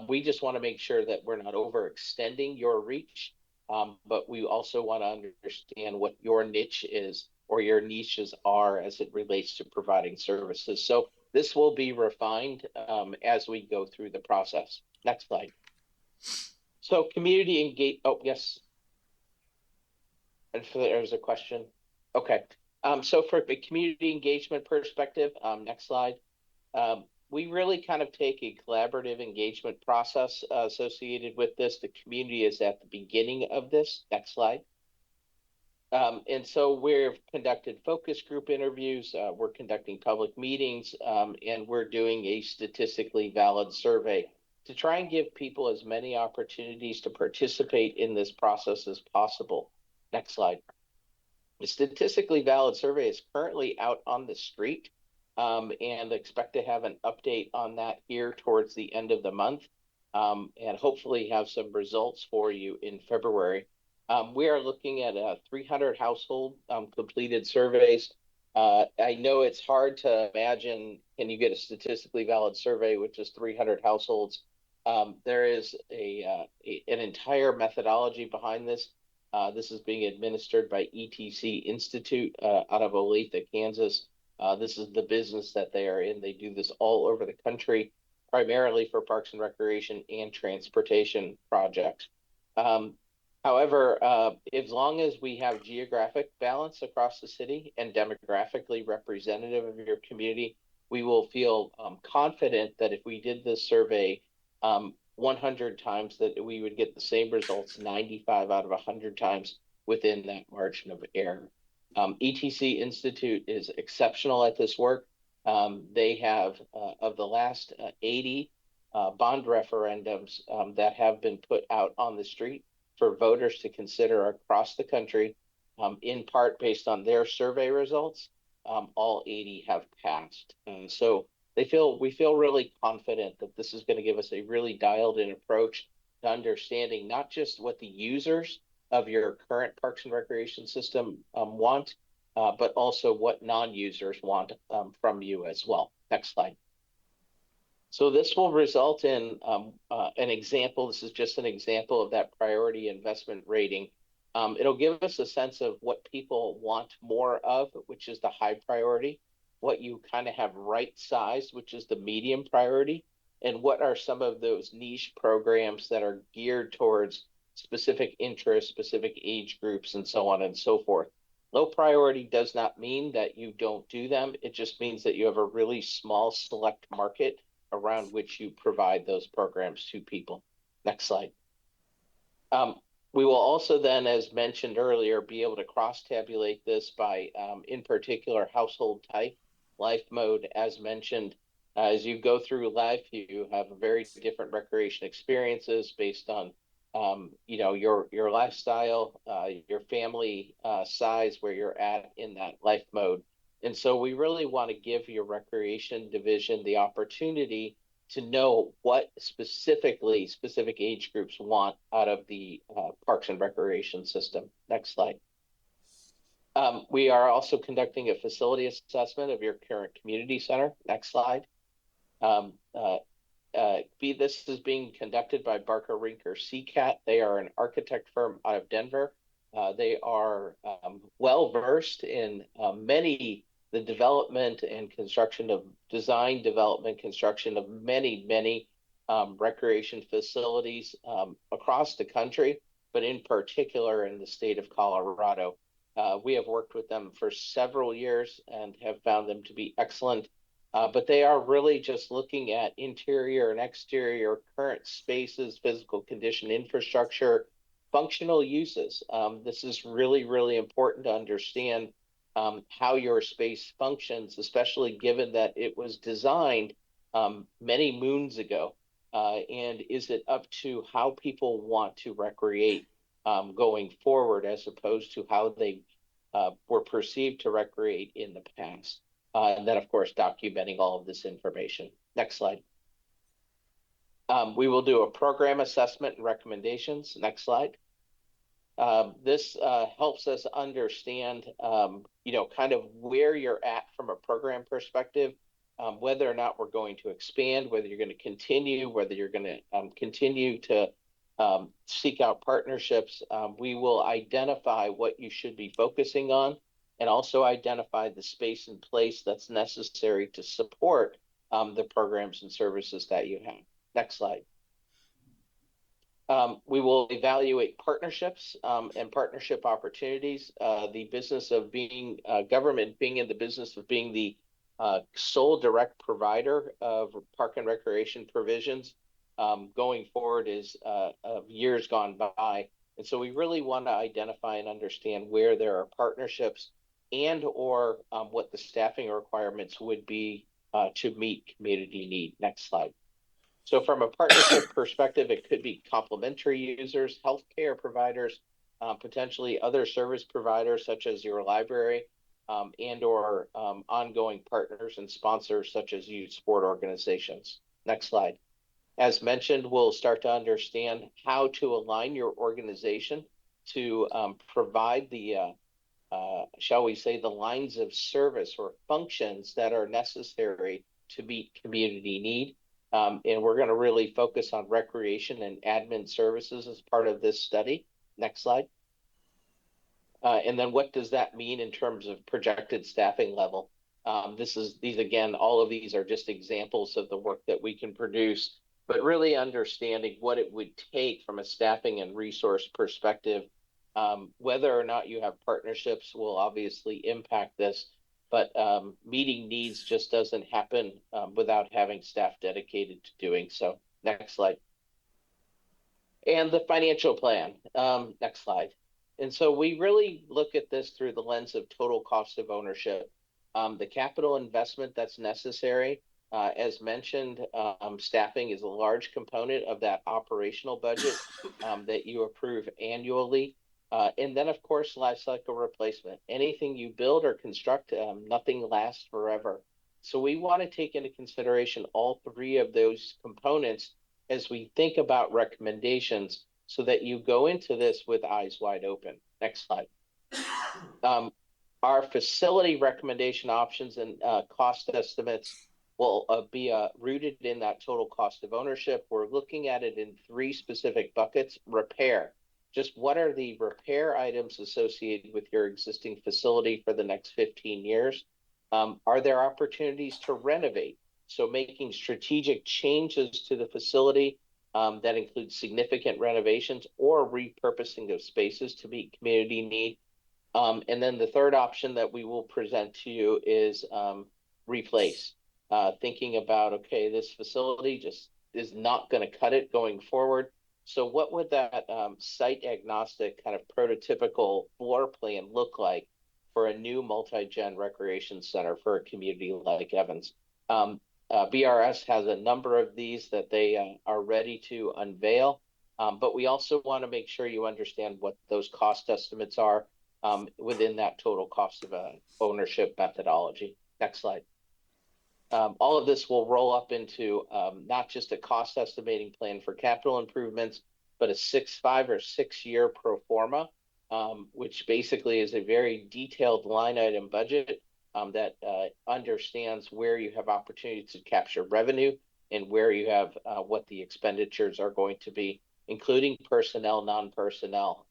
We just want to make sure that we're not overextending your reach, but we also want to understand what your niche is or your niches are as it relates to providing services. So this will be refined as we go through the process. Next slide. So community engage. Oh, yes. And there's a question. Okay. So for the community engagement perspective, next slide. We really kind of take a collaborative engagement process associated with this. The community is at the beginning of this. Next slide. And so we've conducted focus group interviews, we're conducting public meetings, and we're doing a statistically valid survey to try and give people as many opportunities to participate in this process as possible. Next slide. The statistically valid survey is currently out on the street, and expect to have an update on that here towards the end of the month, and hopefully have some results for you in February. We are looking at 300 household completed surveys. I know it's hard to imagine, can you get a statistically valid survey with just 300 households? There is an entire methodology behind this. This is being administered by ETC Institute out of Olathe, Kansas. This is the business that they are in. They do this all over the country, primarily for parks and recreation and transportation projects. However, as long as we have geographic balance across the city and demographically representative of your community, we will feel confident that if we did this survey 100 times, that we would get the same results 95 out of 100 times within that margin of error. ETC Institute is exceptional at this work. They have, of the last 80 bond referendums that have been put out on the street for voters to consider across the country, in part based on their survey results, all 80 have passed. So we feel really confident that this is going to give us a really dialed in approach to understanding not just what the users of your current Parks and Recreation system want, but also what non-users want from you as well. Next slide. So this will result in an example. This is just an example of that priority investment rating. It'll give us a sense of what people want more of, which is the high priority, what you kind of have right sized, which is the medium priority, and what are some of those niche programs that are geared towards specific interests, specific age groups, and so on and so forth. Low priority does not mean that you don't do them. It just means that you have a really small select market around which you provide those programs to people. Next slide. We will also then, as mentioned earlier, be able to cross-tabulate this by, in particular, household type, life mode, as mentioned. As you go through life, you have very different recreation experiences based on, your lifestyle, your family size, where you're at in that life mode. And so we really want to give your recreation division the opportunity to know what specific age groups want out of the Parks and Recreation system. Next slide. We are also conducting a facility assessment of your current community center. Next slide. This is being conducted by Barker Rinker CCAT. They are an architect firm out of Denver. They are well versed in the development and construction of construction of many recreation facilities across the country, but in particular in the state of Colorado. We have worked with them for several years and have found them to be excellent But they are really just looking at interior and exterior current spaces, physical condition, infrastructure, functional uses. This is really, really important to understand how your space functions, especially given that it was designed many moons ago. And is it up to how people want to recreate going forward as opposed to how they were perceived to recreate in the past? And then, of course, documenting all of this information. Next slide. We will do a program assessment and recommendations. Next slide. This helps us understand, kind of where you're at from a program perspective, whether or not we're going to expand, whether you're going to continue, whether you're going to continue to seek out partnerships. We will identify what you should be focusing on and also identify the space and place that's necessary to support the programs and services that you have. Next slide. We will evaluate partnerships and partnership opportunities. The business of being government being in the business of being the sole direct provider of park and recreation provisions going forward is of years gone by. And so we really want to identify and understand where there are partnerships and or what the staffing requirements would be to meet community need. Next slide. So from a partnership perspective, it could be complementary users, healthcare providers, potentially other service providers such as your library, and or ongoing partners and sponsors such as youth sport organizations. Next slide. As mentioned, we'll start to understand how to align your organization to provide the, shall we say, the lines of service or functions that are necessary to meet community need. And we're going to really focus on recreation and admin services as part of this study. Next slide. And then what does that mean in terms of projected staffing level? These again, all of these are just examples of the work that we can produce, but really understanding what it would take from a staffing and resource perspective. Whether or not you have partnerships will obviously impact this, but meeting needs just doesn't happen without having staff dedicated to doing so. Next slide. And the financial plan. Next slide. And so we really look at this through the lens of total cost of ownership. The capital investment that's necessary, as mentioned, staffing is a large component of that operational budget that you approve annually. And then, of course, life cycle replacement. Anything you build or construct, nothing lasts forever. So we want to take into consideration all three of those components as we think about recommendations so that you go into this with eyes wide open. Next slide. Our facility recommendation options and cost estimates will be rooted in that total cost of ownership. We're looking at it in three specific buckets. Repair. Just what are the repair items associated with your existing facility for the next 15 years? Are there opportunities to renovate? So making strategic changes to the facility that include significant renovations or repurposing of spaces to meet community need. And then the third option that we will present to you is replace. Thinking about, okay, this facility just is not going to cut it going forward. So what would that site agnostic kind of prototypical floor plan look like for a new multi-gen recreation center for a community like Evans? BRS has a number of these that they are ready to unveil, but we also want to make sure you understand what those cost estimates are within that total cost of ownership methodology. Next slide. All of this will roll up into not just a cost estimating plan for capital improvements, but a 5 or 6 year pro forma, which basically is a very detailed line item budget that understands where you have opportunities to capture revenue and where you have what the expenditures are going to be, including personnel, non-personnel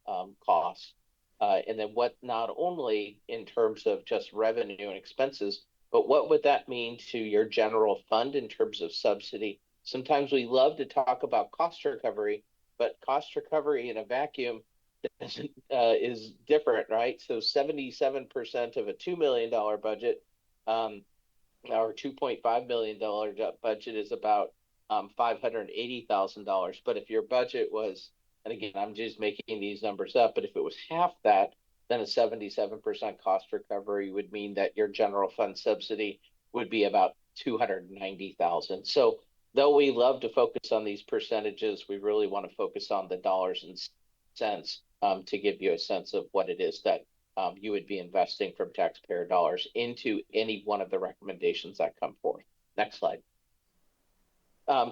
costs. And then what not only in terms of just revenue and expenses, but what would that mean to your general fund in terms of subsidy? Sometimes we love to talk about cost recovery, but cost recovery in a vacuum is different, right? So 77% of a $2 million budget our $2.5 million budget is about $580,000. But if your budget was, and again, I'm just making these numbers up, but if it was half that, then a 77% cost recovery would mean that your general fund subsidy would be about 290,000. So though we love to focus on these percentages, we really want to focus on the dollars and cents to give you a sense of what it is that you would be investing from taxpayer dollars into any one of the recommendations that come forth. Next slide.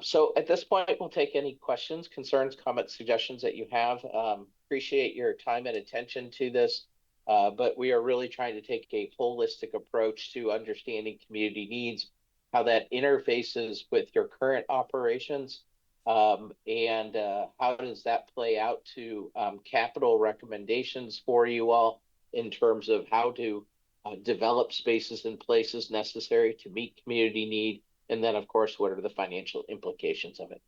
So at this point, we'll take any questions, concerns, comments, suggestions that you have. Appreciate your time and attention to this, but we are really trying to take a holistic approach to understanding community needs, how that interfaces with your current operations, and how does that play out to capital recommendations for you all in terms of how to develop spaces and places necessary to meet community need. And then, of course, what are the financial implications of it?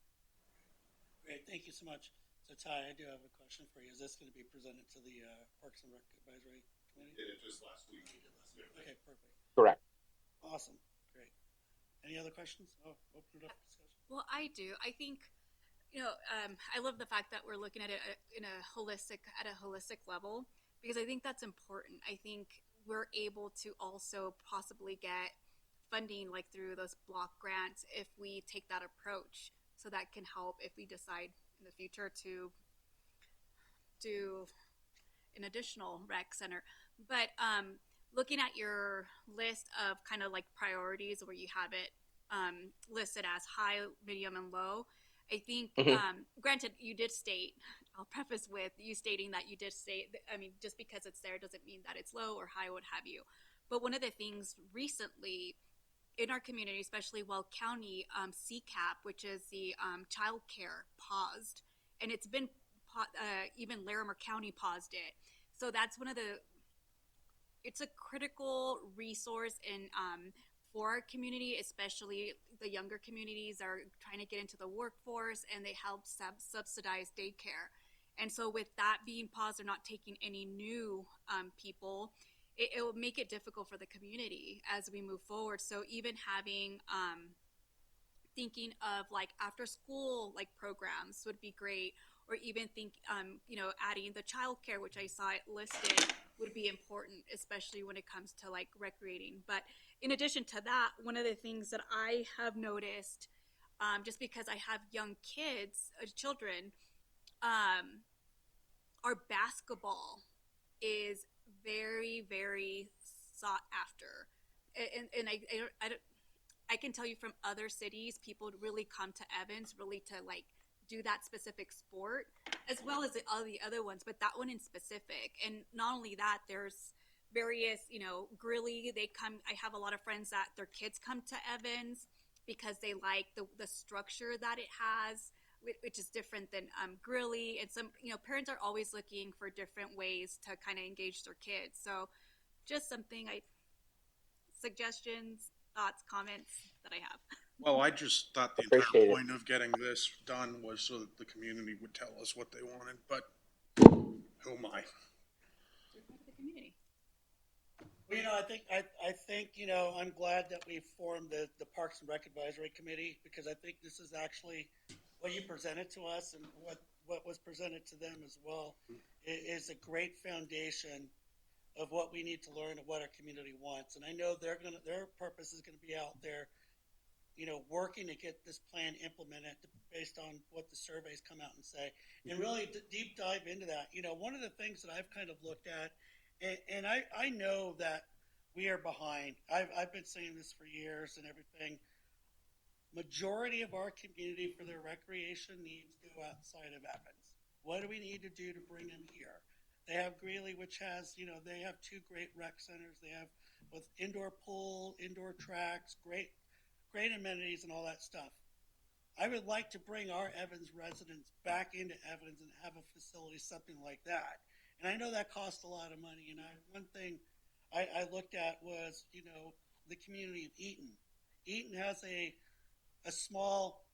Great, thank you so much. So Ty, I do have a question for you. Is this going to be presented to the Parks and Rec Advisory Committee? Did it just last week. Okay, perfect. Correct. Awesome, great. Any other questions? Oh, open it up for discussion. Well, I do. I think, I love the fact that we're looking at it at a holistic level, because I think that's important. I think we're able to also possibly get funding like through those block grants if we take that approach. So that can help if we decide in the future to do an additional rec center. But looking at your list of kind of like priorities where you have it listed as high, medium, and low, I think, granted, you did state, I'll preface with you stating that you did state, I mean, just because it's there doesn't mean that it's low or high, what have you. But one of the things recently in our community, especially Weld County, CCAP, which is the child care, paused. And it's been, even Larimer County paused it. So that's one of the, it's a critical resource in for our community, especially the younger communities are trying to get into the workforce, and they help subsidize daycare. And so with that being paused or not taking any new people, it will make it difficult for the community as we move forward. So even having, thinking of like after school like programs would be great, or even adding the childcare, which I saw it listed, would be important, especially when it comes to like recreating. But in addition to that, one of the things that I have noticed, just because I have young kids, children, our basketball is very, very sought after. And I can tell you from other cities, people really come to Evans really to like do that specific sport, as well as all the other ones, but that one in specific. And not only that, there's various, Greeley, they come, I have a lot of friends that their kids come to Evans because they like the structure that it has, which is different than Greeley. And some, parents are always looking for different ways to kind of engage their kids. So just something suggestions, thoughts, comments that I have. Well, I just thought the Appreciate entire it. point of getting this done was so that the community would tell us what they wanted, but who am I? You're part of the community. Well, I think, I'm glad that we formed the Parks and Rec Advisory Committee, because I think this is actually what you presented to us and what was presented to them as well is a great foundation of what we need to learn and what our community wants. And I know their purpose is going to be out there, working to get this plan implemented based on what the surveys come out and say, and really deep dive into that. One of the things that I've kind of looked at, and I know that we are behind. I've been saying this for years and everything. Majority of our community for their recreation needs go outside of Evans. What do we need to do to bring them here? They have Greeley, which has, they have two great rec centers. They have with indoor pool, indoor tracks, great amenities and all that stuff. I would like to bring our Evans residents back into Evans and have a facility, something like that. And I know that costs a lot of money. And one thing I looked at was, the community of Eaton. Eaton has a small,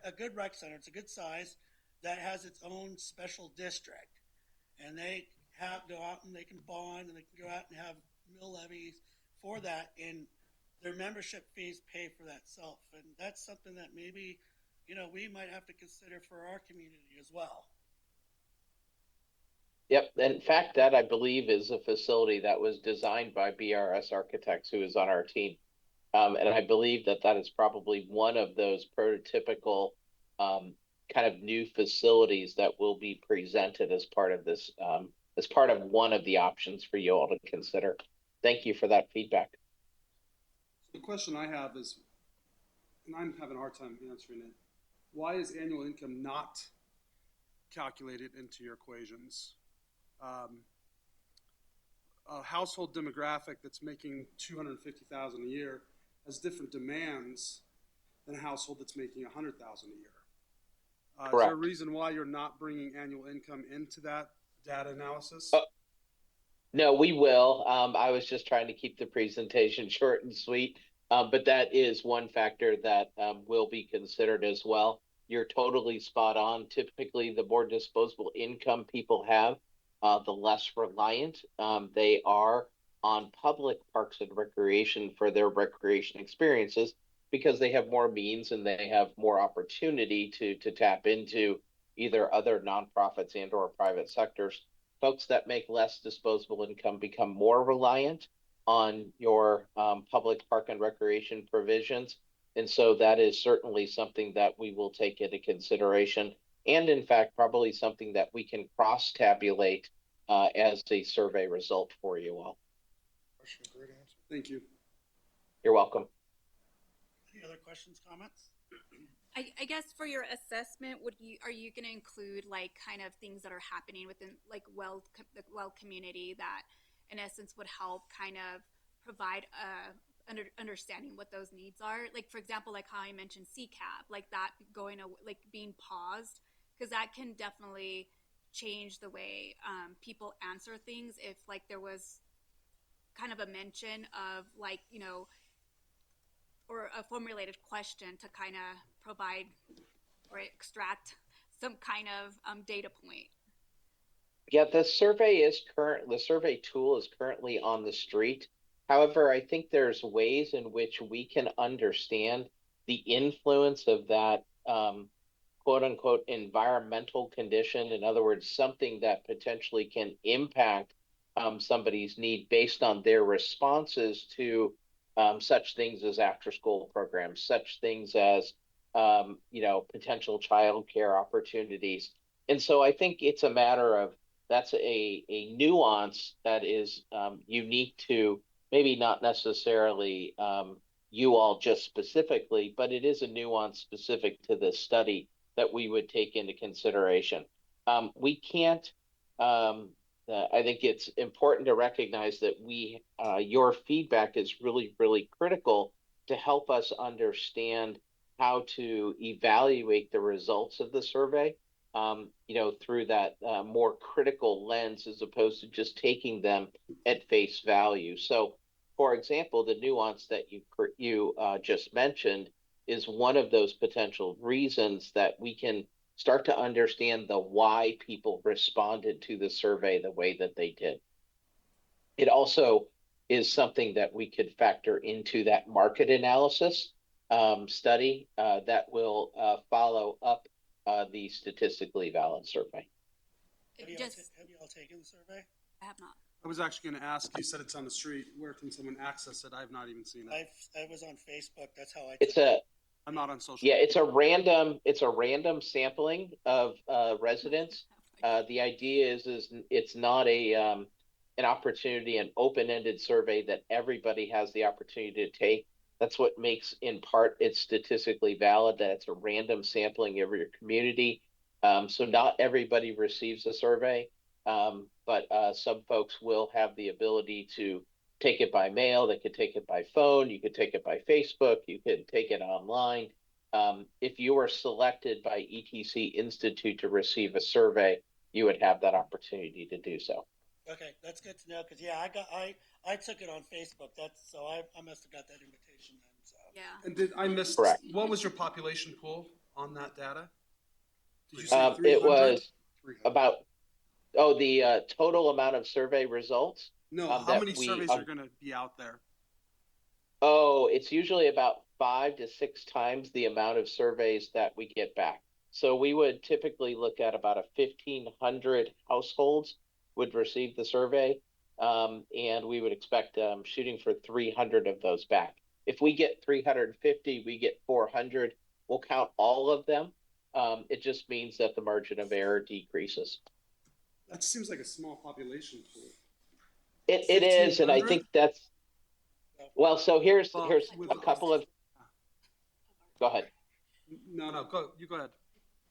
a good rec center. It's a good size that has its own special district. And they go out and they can bond, and they can go out and have mill levies for that. And their membership fees pay for that self. And that's something that maybe, we might have to consider for our community as well. Yep. In fact, that I believe is a facility that was designed by BRS Architects, who is on our team. And I believe that that is probably one of those prototypical kind of new facilities that will be presented as part of this, as part of one of the options for you all to consider. Thank you for that feedback. The question I have is, and I'm having a hard time answering it, why is annual income not calculated into your equations? A household demographic that's making $250,000 a year has different demands than a household that's making $100,000 a year. Is there a Correct. reason why you're not bringing annual income into that data analysis? No, we will. I was just trying to keep the presentation short and sweet, but that is one factor that will be considered as well. You're totally spot on. Typically, the more disposable income people have, the less reliant they are on public parks and recreation for their recreation experiences, because they have more means and they have more opportunity to tap into either other nonprofits and or private sectors. Folks that make less disposable income become more reliant on your public park and recreation provisions. And so that is certainly something that we will take into consideration. And in fact, probably something that we can cross-tabulate as a survey result for you all. Question, great answer. Thank you. You're welcome. Any other questions, comments? I guess for your assessment, are you going to include like kind of things that are happening within like the well community that in essence would help kind of provide understanding what those needs are? Like, for example, like how I mentioned CCAP, like that like being paused, because that can definitely change the way people answer things. If like there was kind of a mention of like, or a formulated question to kind of provide or extract some kind of data point. Yeah, the survey tool is currently on the street. However, I think there's ways in which we can understand the influence of that quote unquote environmental condition. In other words, something that potentially can impact somebody's need based on their responses to such things as after school programs, such things as potential childcare opportunities. And so I think it's a matter of that's a nuance that is unique to maybe not necessarily you all just specifically, but it is a nuance specific to this study that we would take into consideration. We can't, I think it's important to recognize that your feedback is really, really critical to help us understand how to evaluate the results of the survey, through that more critical lens as opposed to just taking them at face value. So, for example, the nuance that you just mentioned is one of those potential reasons that we can start to understand the why people responded to the survey the way that they did. It also is something that we could factor into that market analysis study that will follow up the statistically valid survey. Have you all taken the survey? I have not. I was actually going to ask, you said it's on the street. Where can someone access it? I have not even seen it. I was on Facebook. That's how I. I'm not on social. Yeah, it's a random sampling of residents. The idea is it's not an opportunity, an open-ended survey that everybody has the opportunity to take. That's what makes, in part, it statistically valid, that it's a random sampling of your community. So not everybody receives a survey, but some folks will have the ability to take it by mail. They could take it by phone. You could take it by Facebook. You could take it online. If you are selected by ETC Institute to receive a survey, you would have that opportunity to do so. Okay, that's good to know, because I took it on Facebook. I must have got that invitation then. So Yeah. And did I miss? Correct. What was your population pool on that data? Did you say 300? It was 300. about the total amount of survey results. No, how that many we, surveys are going to be out there? Oh, it's usually about 5 to 6 times the amount of surveys that we get back. So we would typically look at about 1,500 households would receive the survey, and we would expect shooting for 300 of those back. If we get 350, we get 400. We'll count all of them. It just means that the margin of error decreases. That seems like a small population pool. It is, and I 1,500? think that's well. So here's Well, here's with- a couple of. Go ahead. No, you go ahead.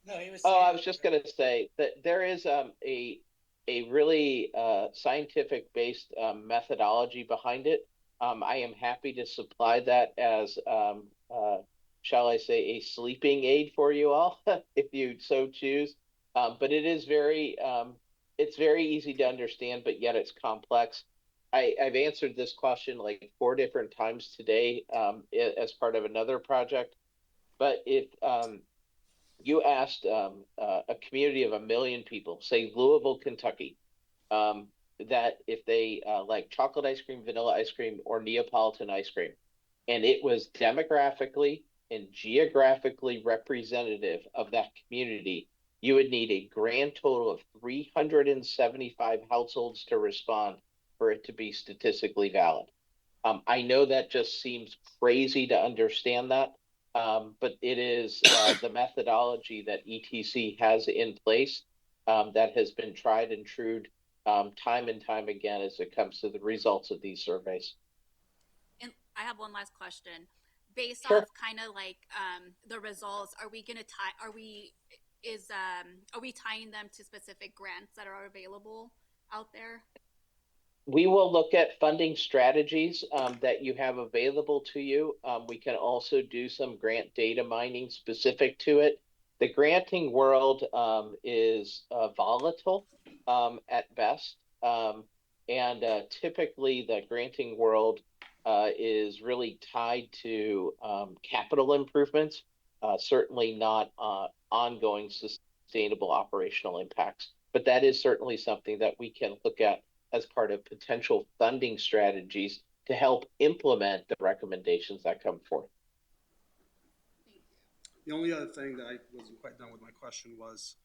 No, he was. Oh, I saying- was just going to say that there is a really scientific based methodology behind it. I am happy to supply that as shall I say, a sleeping aid for you all, if you so choose. But it is it's very easy to understand, but yet it's complex. I've answered this question like 4 different times today as part of another project. But if you asked a community of 1 million people, say Louisville, Kentucky, that if they like chocolate ice cream, vanilla ice cream, or Neapolitan ice cream, and it was demographically and geographically representative of that community, you would need a grand total of 375 households to respond for it to be statistically valid. I know that just seems crazy to understand that, but it is the methodology that ETC has in place that has been tried and true time and time again as it comes to the results of these surveys. And I have one last question. Based Sure. off kind of like the results, are we gonna tie? Are we tying them to specific grants that are available out there? We will look at funding strategies that you have available to you. We can also do some grant data mining specific to it. The granting world is volatile at best. And typically the granting world is really tied to capital improvements, certainly not ongoing sustainable operational impacts. But that is certainly something that we can look at as part of potential funding strategies to help implement the recommendations that come forth. The only other thing that I wasn't quite done with my question was,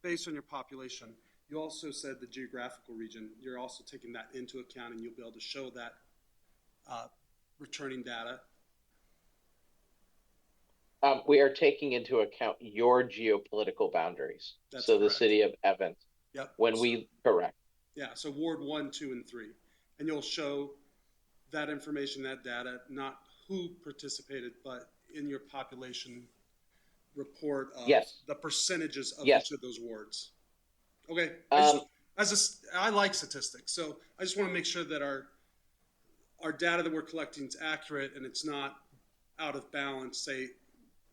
based on your population, you also said the geographical region, you're also taking that into account and you'll be able to show that returning data. We are taking into account your geopolitical boundaries. That's so the correct. city of Evans, Yep. when correct. Yeah, so Ward 1, 2, and 3. And you'll show that information, that data, not who participated, but in your population report of Yes. the percentages of Yes. each of those wards. Okay. Um, I like statistics, so I just want to make sure that our data that we're collecting is accurate and it's not out of balance. Say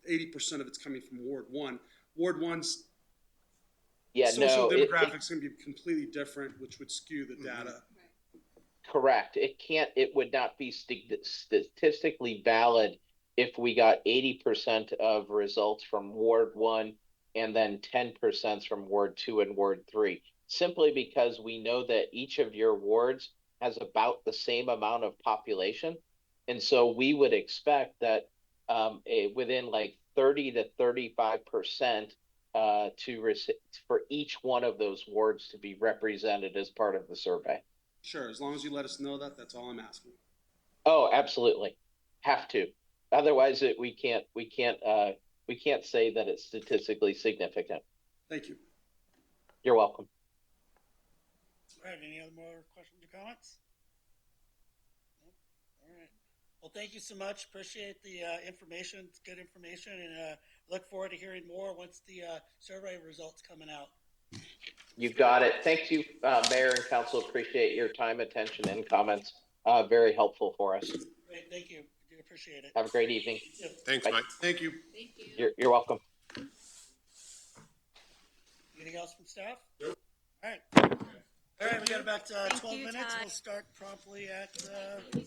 80% of it's coming from Ward 1. Ward 1's social demographics can be completely different, which would skew the data. Correct. It would not be statistically valid if we got 80% of results from Ward 1 and then 10% from Ward 2 and Ward 3, simply because we know that each of your wards has about the same amount of population. And so we would expect that within like 30 to 35% for each one of those wards to be represented as part of the survey. Sure, as long as you let us know that, that's all I'm asking. Oh, absolutely. Have to. Otherwise we can't say that it's statistically significant. Thank you. You're welcome. All right, any other more questions or comments? Nope. All right. Well, thank you so much. Appreciate the information. It's good information, and look forward to hearing more once the survey results coming out. You got it. Thank you, Mayor and Council. Appreciate your time, attention, and comments. Very helpful for us. Great, thank you. I do appreciate it. Have a great evening. You too. Thanks, Bye. Mike. Thank you. Thank you. You're welcome. Anything else from staff? Nope. All right. All right, we got about 12 you, minutes. Todd. We'll start promptly at 7.